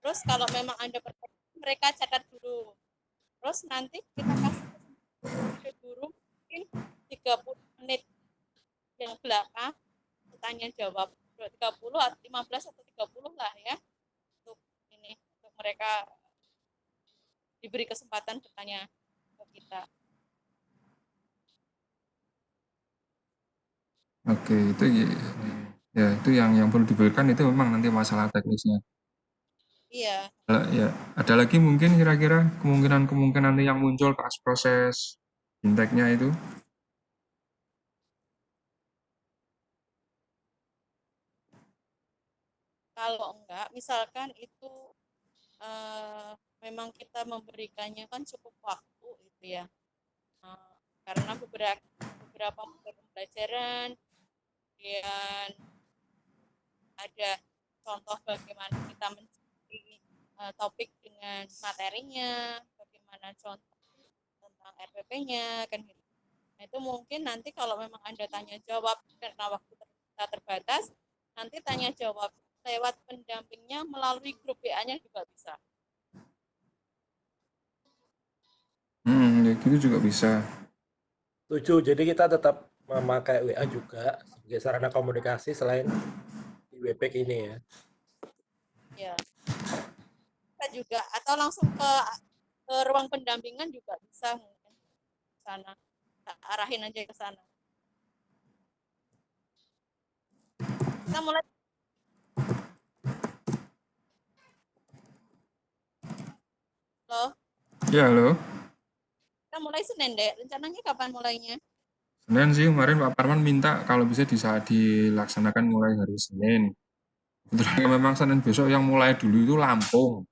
terus kalau memang ada pertanyaan mereka catat dulu, terus nanti kita kasih ke guru mungkin 30 menit yang belakang tanya jawab 30 atau 15 atau 30 lah ya untuk ini mereka diberi kesempatan bertanya ke kita. Oke, itu ya itu yang perlu diberikan itu memang nanti masalah teknisnya. Iya. Ya, ada lagi mungkin kira-kira kemungkinan yang muncul pas proses inteknya itu? Kalau enggak, misalkan itu memang kita memberikannya kan cukup waktu gitu ya. Karena beberapa pembelajaran, kemudian ada contoh bagaimana kita mencari topik dengan materinya, bagaimana contoh tentang RPP-nya, kan gitu. Nah, itu mungkin nanti kalau memang Anda tanya jawab karena waktu kita terbatas, nanti tanya jawab lewat pendampingnya melalui grup WA-nya juga bisa. Ya gitu juga bisa. Setuju. Jadi kita tetap memakai WA juga sebagai sarana komunikasi selain di WebEx ini ya. Ya. Kita juga atau langsung ke ruang pendampingan juga bisa mungkin ke sana. Kita arahin aja ke sana. Kita mulai. Halo. Ya, halo. Kita mulai Senin deh. Rencananya kapan mulainya? Senin sih kemarin Pak Parman minta kalau bisa dilaksanakan mulai hari Senin. Kebetulan memang Senin besok yang mulai dulu itu Lampung.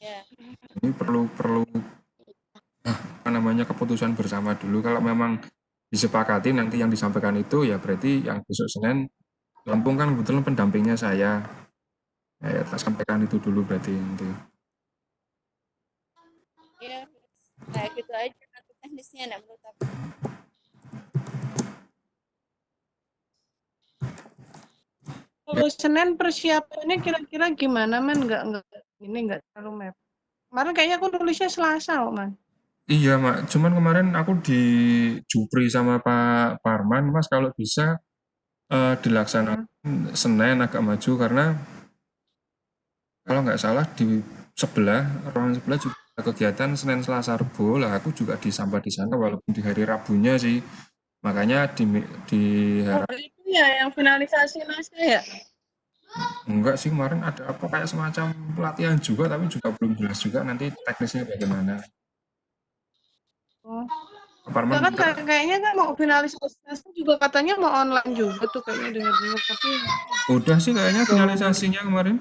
Ya. Ini perlu apa namanya keputusan bersama dulu. Kalau memang disepakati nanti yang disampaikan itu ya berarti yang besok Senin Lampung kan kebetulan pendampingnya saya. Ya, tak sampaikan itu dulu berarti nanti. Ya, kayak gitu aja nanti teknisnya enggak menurut aku. Kalau Senin persiapannya kira-kira gimana, Man? Nggak terlalu mepet. Kemarin kayaknya aku nulisnya Selasa, kok, Man. Iya, Mak. Cuman kemarin aku dijupri sama Pak Parman, Mas, kalau bisa dilaksanakan Senin agak maju karena kalau nggak salah di ruangan sebelah juga ada kegiatan Senin, Selasa, Rabu lah. Aku juga disambat di sana walaupun di hari Rabunya sih. Makanya Oh, itu ya yang finalisasi naskah ya? enggak sih kemarin ada apa kayak semacam pelatihan juga tapi juga belum jelas juga nanti teknisnya bagaimana. Oh. Pak Parman Enggak kan kayaknya kan mau finalisasi naskah juga katanya mau online juga tuh kayaknya dengar-dengar tapi udah sih kayaknya finalisasinya kemarin.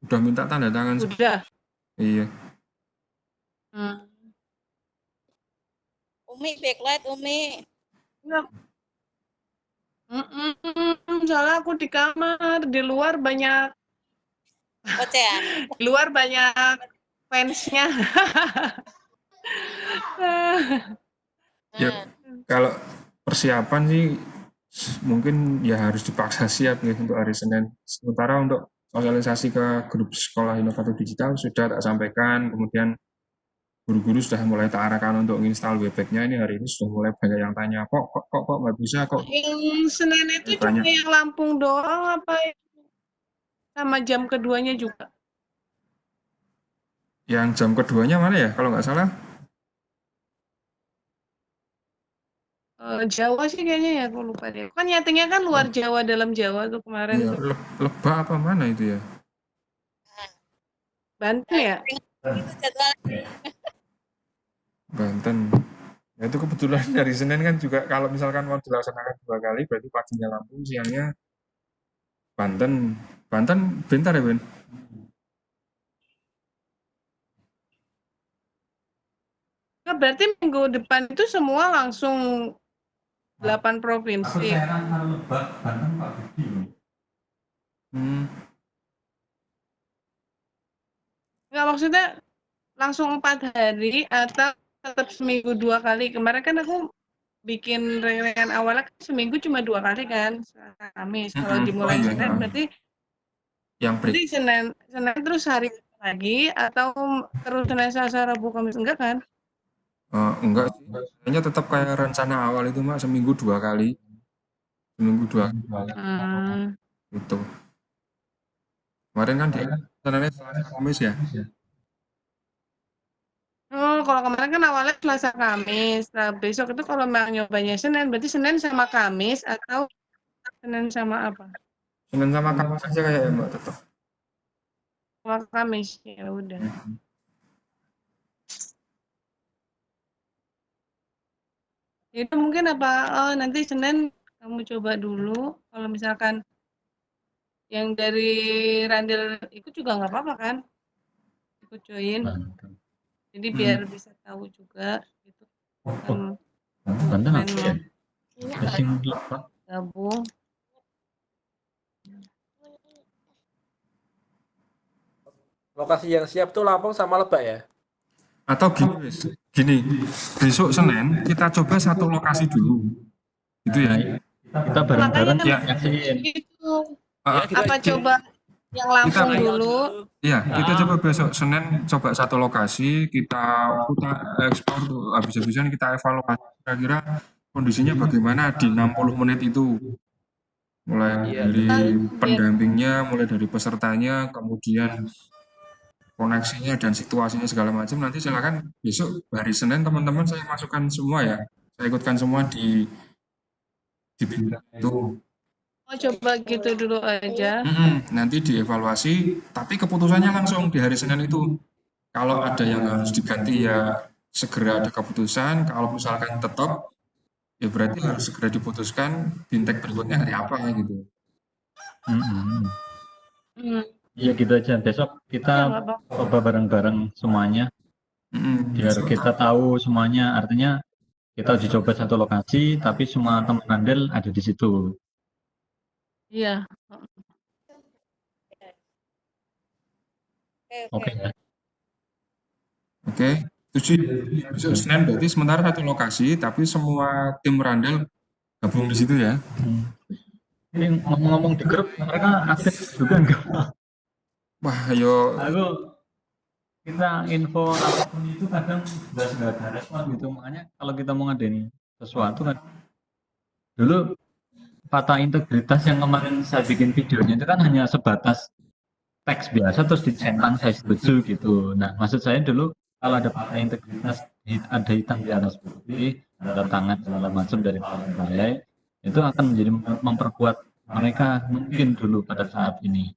Udah minta tanda tangan. Udah. Iya. Umi backlight Umi. Enggak. Soalnya aku di kamar, di luar banyak Ocean. Di luar banyak fansnya. Ya, kalau persiapan sih mungkin ya harus dipaksa siap ya untuk hari Senin. Sementara untuk sosialisasi ke grup sekolah inovatif digital sudah tak sampaikan, kemudian guru-guru sudah mulai tak arahkan untuk install webpack-nya. Ini hari ini sudah mulai banyak yang tanya, kok nggak bisa kok. Yang Senin itu cuma yang Lampung doang apa sama jam keduanya juga? Yang jam keduanya mana ya kalau nggak salah? Jawa sih kayaknya ya, aku lupa deh. Kan nyetingnya kan luar Jawa, dalam Jawa tuh kemarin Iya, tuh. Lebak apa mana itu ya? Banten ya? Banten. Ya itu kebetulan dari Senin kan juga kalau misalkan mau dilaksanakan 2 kali berarti paginya Lampung, siangnya Banten. Banten bentar ya, Ben? Nah, berarti minggu depan itu semua langsung 8 provinsi. Aku heran kalau Lebak, Banten Pak Budi. Nggak, maksudnya langsung 4 hari atau tetap seminggu 2 kali? Kemarin kan aku bikin rangkaian awalnya kan seminggu cuma 2 kali kan, Kamis. Kalau dimulai Senin berarti yang break. Jadi Senin terus hari lagi atau terus Senin, Selasa, Rabu, Kamis, enggak kan? Enggak sih. Kayaknya tetap kayak rencana awal itu, Mak, seminggu 2 kali. Seminggu 2 kali. Gitu. Kemarin kan dia rencananya Selasa Kamis ya. Oh, kalau kemarin kan awalnya Selasa Kamis. Nah, besok itu kalau mau nyobanya Senin, berarti Senin sama Kamis atau Senin sama apa? Senin sama Kamis aja kayak ya Mbak tetap. Kalau Kamis, ya udah. Itu mungkin apa, nanti Senin kamu coba dulu, kalau misalkan yang dari Randil ikut juga nggak apa-apa kan? Ikut join. Jadi biar bisa tahu juga gitu. Banten Main apa ya? mau Racing Club Pak. gabung. Lokasi yang siap tuh Lampung sama Lebak ya? Atau gini, wis. Gini, besok Senin kita coba satu lokasi dulu. Gitu ya. Kita bareng-bareng Makanya Ya. nyaksiin. gitu. Ya, gitu Apa aja. coba yang Lampung dulu? Iya, kita coba besok Senin coba satu lokasi, kita ekspor tuh, habis-habisan kita evaluasi kira-kira kondisinya bagaimana di 60 menit itu. Mulai Iya. dari pendampingnya, mulai dari pesertanya, kemudian koneksinya dan situasinya segala macam. Nanti silakan besok hari Senin teman-teman saya masukkan semua ya. Saya ikutkan semua di bidang itu. Oh, coba gitu dulu aja. Nanti dievaluasi, tapi keputusannya langsung di hari Senin itu. Kalau ada yang harus diganti ya segera ada keputusan. Kalau misalkan tetap, ya berarti harus segera diputuskan bintek berikutnya hari apa gitu. Hmm. Ya, Iya gitu aja. Besok kita nggak apa-apa. coba bareng-bareng semuanya. Biar Besok kita tahu semuanya. Artinya kita uji coba satu lokasi, tapi semua teman Randil ada di situ. Iya. Oke ya. Oke, setuju. Besok Senin berarti sementara satu lokasi, tapi semua tim Randall gabung di situ ya. Ini ngomong-ngomong di grup, mereka aktif juga enggak? Wah, ayo. Kita info apapun itu kadang nggak ada respon gitu. Makanya kalau kita mau ngadain sesuatu kan, dulu kata integritas yang kemarin saya bikin videonya itu kan hanya sebatas teks biasa terus dicentang saya setuju gitu. Nah, maksud saya dulu kalau ada kata integritas, ada hitam di atas putih, ada tangan segala macam dari balai, itu akan menjadi memperkuat mereka mungkin dulu pada saat ini.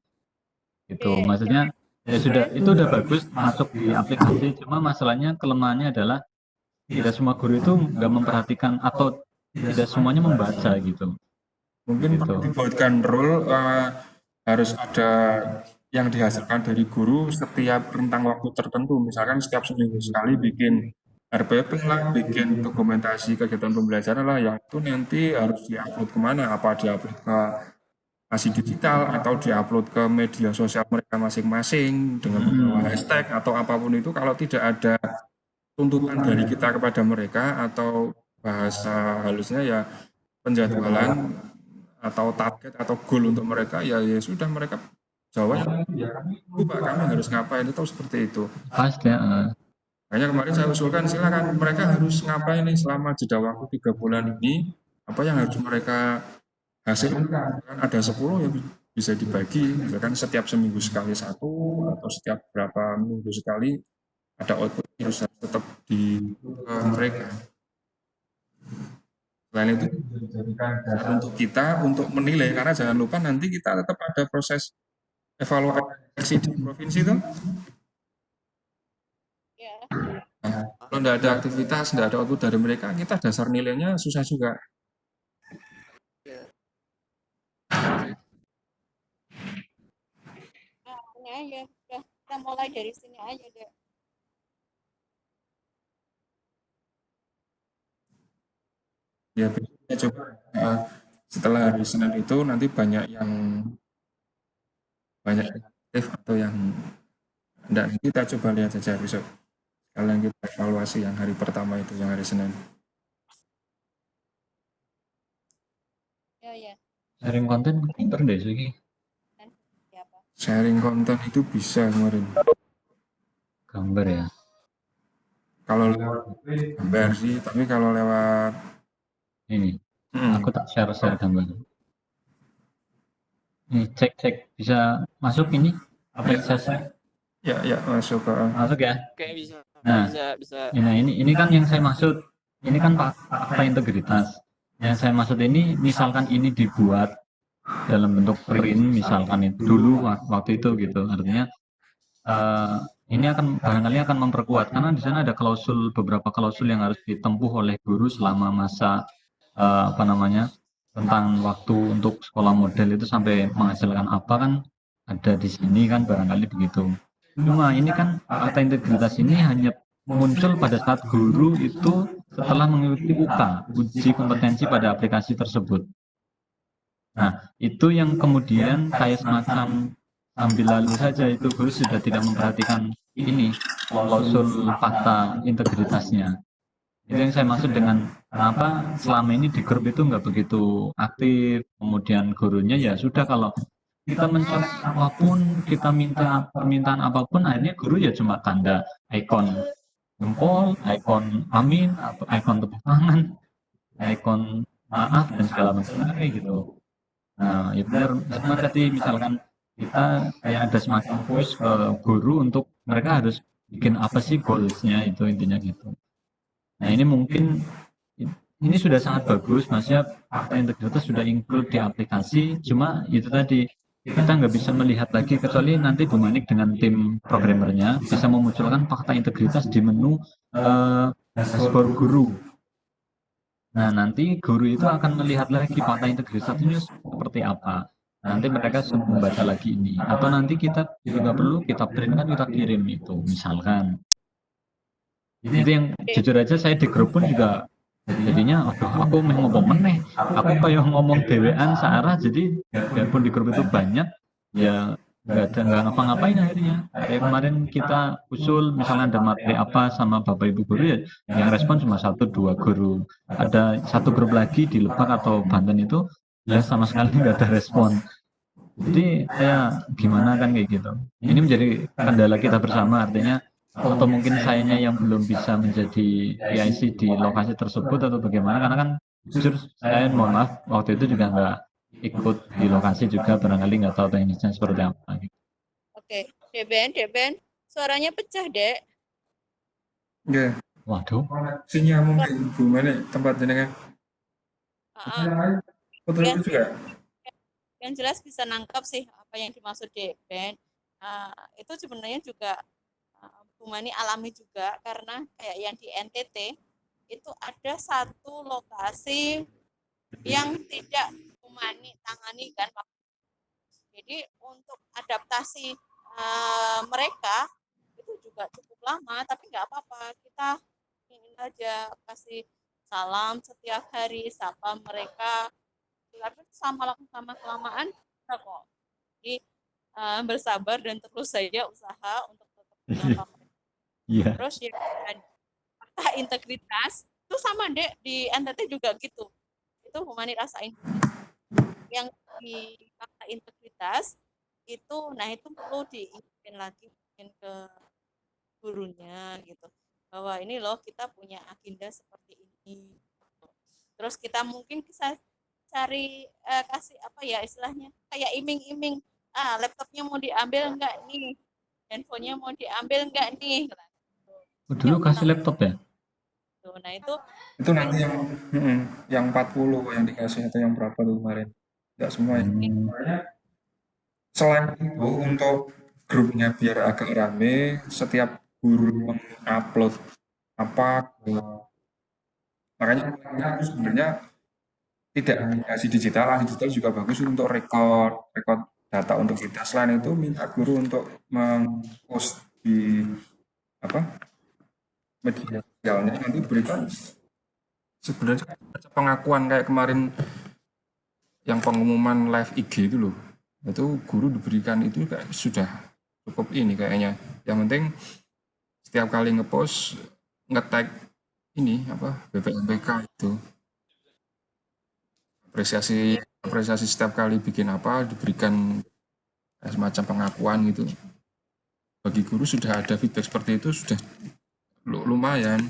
Gitu. Maksudnya ya sudah, itu udah bagus masuk di aplikasi, cuma masalahnya kelemahannya adalah tidak semua guru itu nggak memperhatikan atau tidak semuanya membaca gitu. Mungkin perlu dibuatkan rule, harus ada yang dihasilkan dari guru setiap rentang waktu tertentu. Misalkan setiap seminggu sekali bikin RPP lah, bikin dokumentasi kegiatan pembelajaran lah, yang itu nanti harus diupload kemana? Apa diupload ke masih digital atau diupload ke media sosial mereka masing-masing dengan membawa hashtag atau apapun itu. Kalau tidak ada tuntutan dari kita kepada mereka atau bahasa halusnya ya penjadwalan atau target atau goal untuk mereka, ya sudah mereka jawabnya Pak, kami harus ngapain itu seperti itu. Pasti ya. Makanya kemarin saya usulkan silakan mereka harus ngapain nih selama jeda waktu 3 bulan ini, apa yang harus mereka hasilkan. Kan ada 10 ya bisa dibagi, misalkan setiap seminggu sekali satu atau setiap berapa minggu sekali ada output harus tetap di mereka. Selain itu untuk kita untuk menilai, karena jangan lupa nanti kita tetap ada proses evaluasi di provinsi itu. Nah, kalau tidak ada aktivitas, tidak ada output dari mereka, kita dasar nilainya susah juga. Nah, ini aja, udah kita mulai dari sini aja deh. Ya, kita coba setelah hari Senin itu nanti banyak yang aktif atau yang enggak, kita coba lihat saja besok. Sekalian kita evaluasi yang hari pertama itu, yang hari Senin. Ya. Sharing konten pinter deh sih. Sharing konten itu bisa kemarin. Gambar ya. Kalau lewat gambar sih, tapi kalau lewat ini, aku tak share gambar. Nih, cek bisa masuk ini apa yang saya Ya, masuk ke masuk ya? Oke, bisa Nah, bisa. nah ini kan yang saya maksud, ini kan fakta integritas. Yang saya maksud ini, misalkan ini dibuat dalam bentuk print, misalkan itu dulu waktu itu gitu, artinya ini akan barangkali akan memperkuat karena di sana ada beberapa klausul yang harus ditempuh oleh guru selama masa apa namanya tentang waktu untuk sekolah model itu sampai menghasilkan apa kan ada di sini kan barangkali begitu. Cuma ini kan fakta integritas ini hanya muncul pada saat guru itu setelah mengikuti uji kompetensi pada aplikasi tersebut. Nah, itu yang kemudian kayak semacam ambil lalu saja itu guru sudah tidak memperhatikan ini klausul fakta integritasnya. Itu yang saya maksud dengan kenapa selama ini di grup itu nggak begitu aktif, kemudian gurunya ya sudah kalau kita mencoba apapun, kita minta permintaan apapun, akhirnya guru ya cuma tanda ikon jempol, ikon amin, ikon tepuk tangan, ikon maaf dan segala macam kayak gitu. Nah, ya benar, sama tadi misalkan kita kayak ada semacam push ke guru untuk mereka harus bikin apa sih goals-nya itu intinya gitu. Nah ini mungkin ini sudah sangat bagus, maksudnya fakta integritas sudah include di aplikasi, cuma itu tadi kita nggak bisa melihat lagi kecuali nanti Bu Manik dengan tim programmernya bisa memunculkan fakta integritas di menu dashboard guru. Nah nanti guru itu akan melihat lagi fakta integritas ini seperti apa. Nanti mereka membaca lagi ini, atau nanti kita juga perlu kita print kan kita kirim itu, misalkan. Itu yang jujur aja saya di grup pun juga jadinya aku mau ngomong meneh aku kayak ngomong dewean searah jadi biarpun di grup itu banyak ya nggak ngapa-ngapain akhirnya kayak kemarin kita usul misalnya ada materi apa sama bapak ibu guru ya yang respon cuma 1-2 guru, ada satu grup lagi di Lebak atau Banten itu ya sama sekali nggak ada respon. Jadi ya gimana kan kayak gitu, ini menjadi kendala kita bersama, artinya atau mungkin sayanya yang belum bisa menjadi PIC di lokasi tersebut atau bagaimana, karena kan jujur saya mohon maaf waktu itu juga nggak ikut di lokasi juga, barangkali nggak tahu teknisnya seperti apa gitu. Oke, Deben, suaranya pecah, Dek. Nggih. Waduh. Sinyal mungkin Bu Manik tempat jenengan. Betul juga. Yang jelas bisa nangkap sih apa yang dimaksud Deben. Itu sebenarnya juga Bu Mani alami juga karena kayak yang di NTT itu ada satu lokasi yang tidak Bu Mani tangani kan. Jadi untuk adaptasi mereka itu juga cukup lama, tapi nggak apa-apa, kita ingin aja kasih salam setiap hari, sapa mereka, tapi sama kelamaan kok. Jadi bersabar dan terus saja usaha untuk tetap menyapa mereka. Yeah. Terus ya fakta integritas itu sama Dek di NTT juga gitu. Itu Bu Mani rasain. Yang di fakta integritas itu, nah itu perlu diingetin lagi mungkin ke gurunya gitu. Bahwa ini loh kita punya agenda seperti ini. Terus kita mungkin bisa cari kasih apa ya istilahnya kayak iming-iming, laptopnya mau diambil enggak nih, handphonenya mau diambil enggak nih. Dulu kasih laptop ya? Nah itu nanti yang 40 yang dikasih atau yang berapa tuh kemarin? Enggak semua ya. Selain itu untuk grupnya biar agak rame, setiap guru mengupload apa makanya sebenarnya tidak hanya asli digital juga bagus untuk record data untuk kita. Selain itu minta guru untuk meng-post di media sosialnya, nanti berikan sebenarnya pengakuan kayak kemarin yang pengumuman live IG itu loh, itu guru diberikan itu kayak sudah cukup ini kayaknya. Yang penting setiap kali ngepost nge-tag ini BPMPK itu, apresiasi setiap kali bikin apa diberikan semacam pengakuan gitu. Bagi guru sudah ada feedback seperti itu sudah lumayan.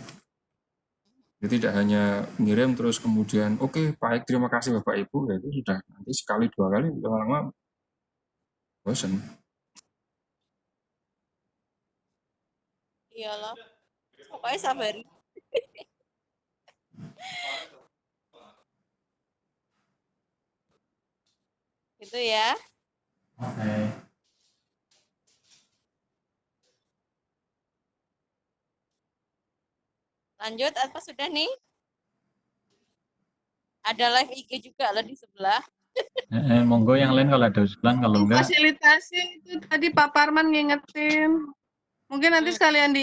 Jadi tidak hanya ngirim terus kemudian oke, baik terima kasih Bapak Ibu, ya itu sudah nanti sekali 2 kali lama-lama bosan. Iyalah, pokoknya sabar. Gitu ya. Oke. Lanjut apa sudah nih? Ada live IG juga loh di sebelah. Monggo yang lain kalau ada usulan, kalau enggak Fasilitasi itu tadi Pak Parman ngingetin. Mungkin nanti sekalian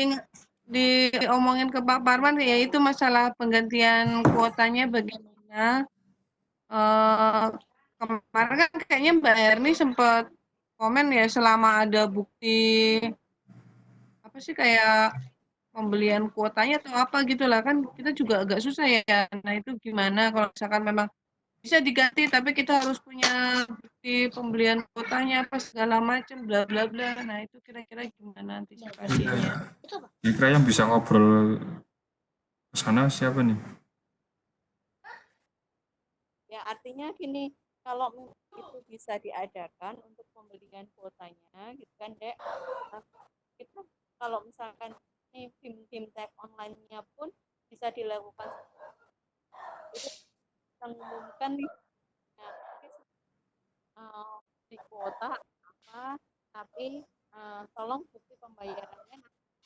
diomongin ke Pak Parman, yaitu masalah penggantian kuotanya bagaimana. Kemarin kan kayaknya Mbak Erni sempat komen ya, selama ada bukti apa sih kayak pembelian kuotanya atau apa gitulah, kan kita juga agak susah ya. Nah itu gimana kalau misalkan memang bisa diganti tapi kita harus punya bukti pembelian kuotanya apa segala macam bla bla bla. Nah itu kira-kira gimana antisipasinya? Kira-kira yang bisa ngobrol ke sana siapa nih? Ya artinya gini, kalau itu bisa diadakan untuk pembelian kuotanya gitu kan Dek, kita kalau misalkan ini tim tag online-nya pun bisa dilakukan itu, kita mengumumkan nih di kuota apa, tapi tolong bukti pembayarannya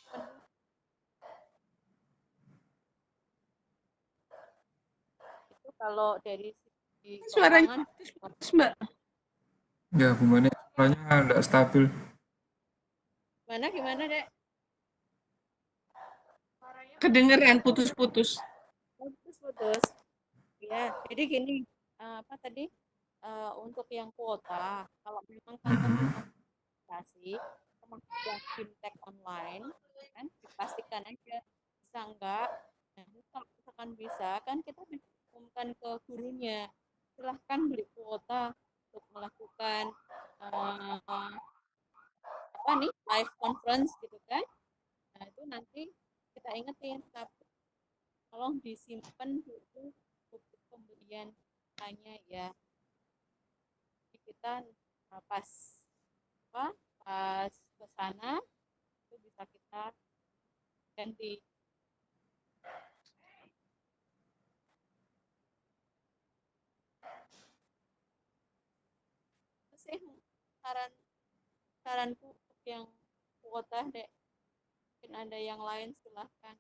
penuh. Itu kalau dari sisi Suaranya keuangan putus, Mbak. Ya, gimana? Suaranya nggak stabil. gimana Dek? Kedengeran putus-putus. Putus. Ya, jadi gini, apa tadi untuk yang kuota, kalau memang kantor kasih termasuk yang fintech online, kan dipastikan aja bisa enggak. Nah, kalau misalkan bisa, kan kita bisa umumkan ke gurunya, silahkan beli kuota untuk melakukan apa nih live conference gitu kan. Nah itu nanti kita ingetin, tapi tolong disimpan dulu bukti pembelian hanya ya. Jadi kita pas ke sana itu bisa kita ganti. Itu sih saranku untuk yang kuota Dek. Mungkin ada yang lain silahkan.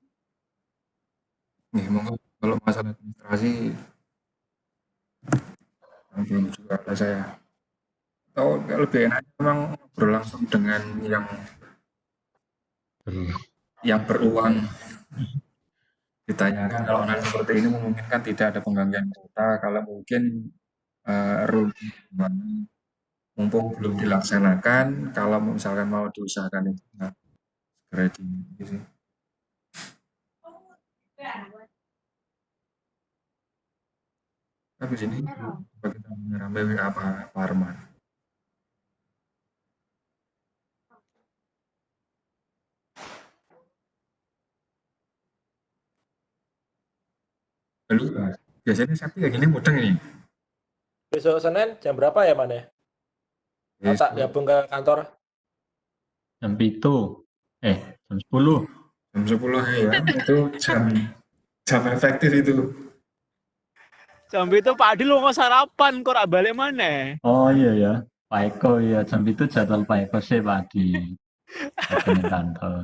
Nih, monggo kalau masalah administrasi belum juga ada saya. Atau lebih enaknya memang ngobrol langsung dengan yang beruang. Ditanyakan kalau online seperti ini memungkinkan tidak ada penggantian kuota, kalau mungkin rule gimana, mumpung belum dilaksanakan, kalau misalkan mau diusahakan itu nah, segera di gitu sih. Habis ini coba kita menyerang WA Pak Parman. Lalu biasanya Sabtu kayak gini mudeng ini. Besok Senin jam berapa ya, Man ya? Tak gabung ke kantor. jam itu, jam 10. Jam 10 ya, itu jam efektif itu. Jam itu Pak Adi lu nggak sarapan, kok rak balik mana? Oh iya ya, Pak Eko ya, jam itu jadwal Pak Eko sih Pak Adi. Datang ke kantor.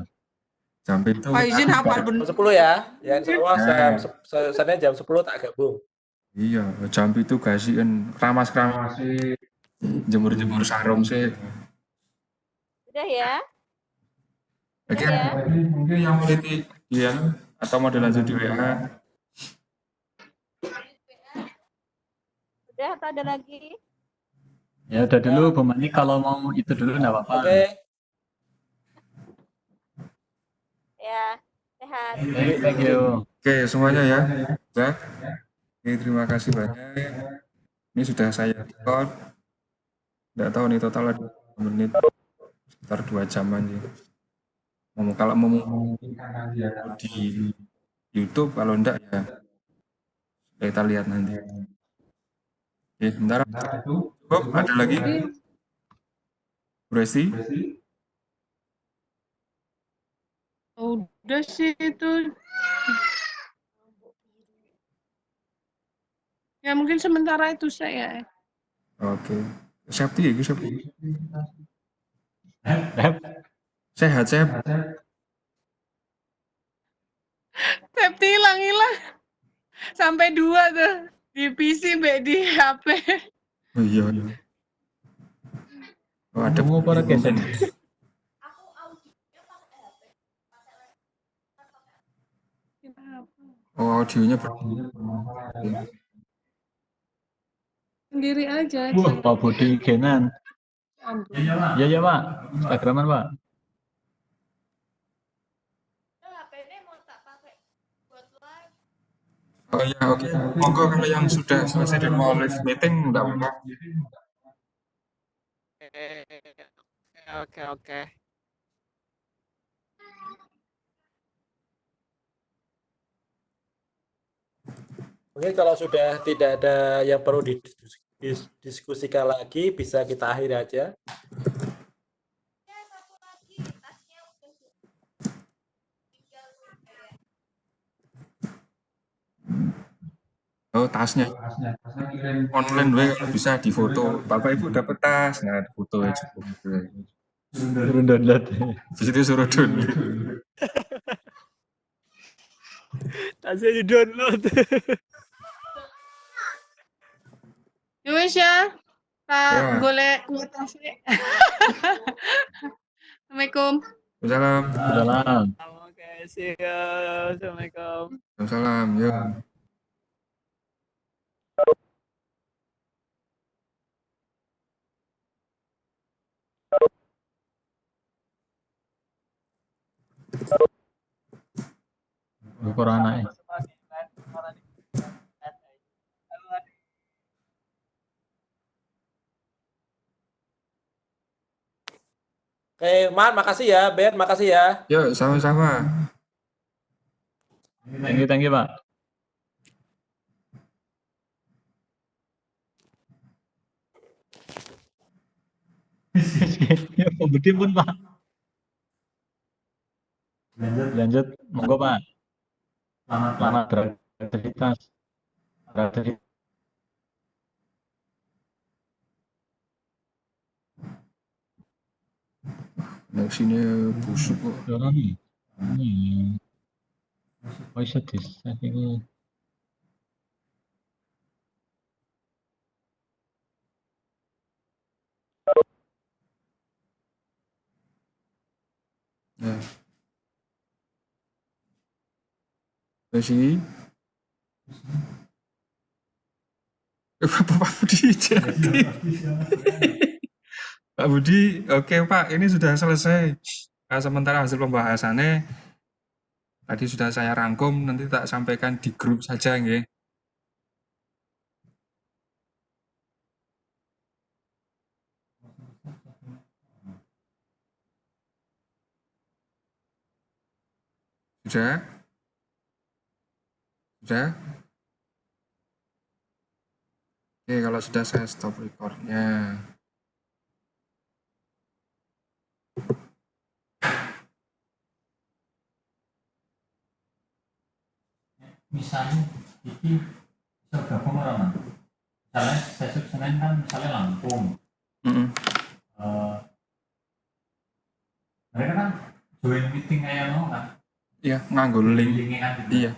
Jam itu Pak izin hafal bener. 10 ya. Yang semua Senin jam 10 tak gabung. Iya, jam itu kasihan keramas-keramas sih, jemur-jemur sarung sih. Udah ya? Oke, mungkin yang mau dia atau mau dilanjut di WA. Udah atau ada lagi? Ya udah dulu Bu Mani, kalau mau itu dulu enggak apa-apa. Oke. Ya, sehat. Thank you. Oke, semuanya ya. Udah. Oke, terima kasih banyak. Ini sudah saya record. Tidak tahu nih total ada 2 menit, sekitar 2 jaman sih. Kalau mau di YouTube, kalau enggak ya kita lihat nanti. Oke, sebentar. Cukup, ada lagi? Bu Resti? Udah sih itu. Ya mungkin sementara itu saya. Oke. Septi ya, Septi. Rep, Sehat, Sep. Septi hilang. Sampai 2 tuh. Di PC, di HP. Oh iya. Oh, ada mau para keset. Oh, audionya Sendiri aja. Wah, Pak Budi Genan. Ampun. Ya ya Pak, Instagraman Pak. Oh iya, oke. Monggo kalau yang sudah selesai dan mau live meeting, enggak apa-apa. Oke. Mungkin kalau sudah tidak ada yang perlu didiskusikan lagi, bisa kita akhiri aja. Oh, tasnya. Online we bisa difoto. Bapak Ibu dapat tas, nah foto ya cukup. Turun download. Habis itu suruh download. Tasnya di download. Ya wis ya. Ya. Golek kuotase. Assalamualaikum. Waalaikumsalam. Salam. Oke, see you. Assalamualaikum. Waalaikumsalam. Ya. Corona. Oke, Man, makasih ya. Ben, makasih ya. Yuk, sama-sama. Thank you Pak. Ya, Pak Budi pun Pak. Lanjut, monggo Pak. Selamat beraktivitas. Koneksinya busuk kok. Oh, iso ini. Ya. Sini. Pak Budi jadi. Pak Budi, oke Pak, ini sudah selesai. Sementara hasil pembahasannya tadi sudah saya rangkum, nanti tak sampaikan di grup saja, nggih. Sudah? Sudah? Oke, kalau sudah saya stop recordnya. Misalnya ini bisa gabung orang, misalnya sesuk Senin kan misalnya Lampung, mereka kan join meeting kayak no kan, Iya, nganggo link. linknya kan gitu. Iya.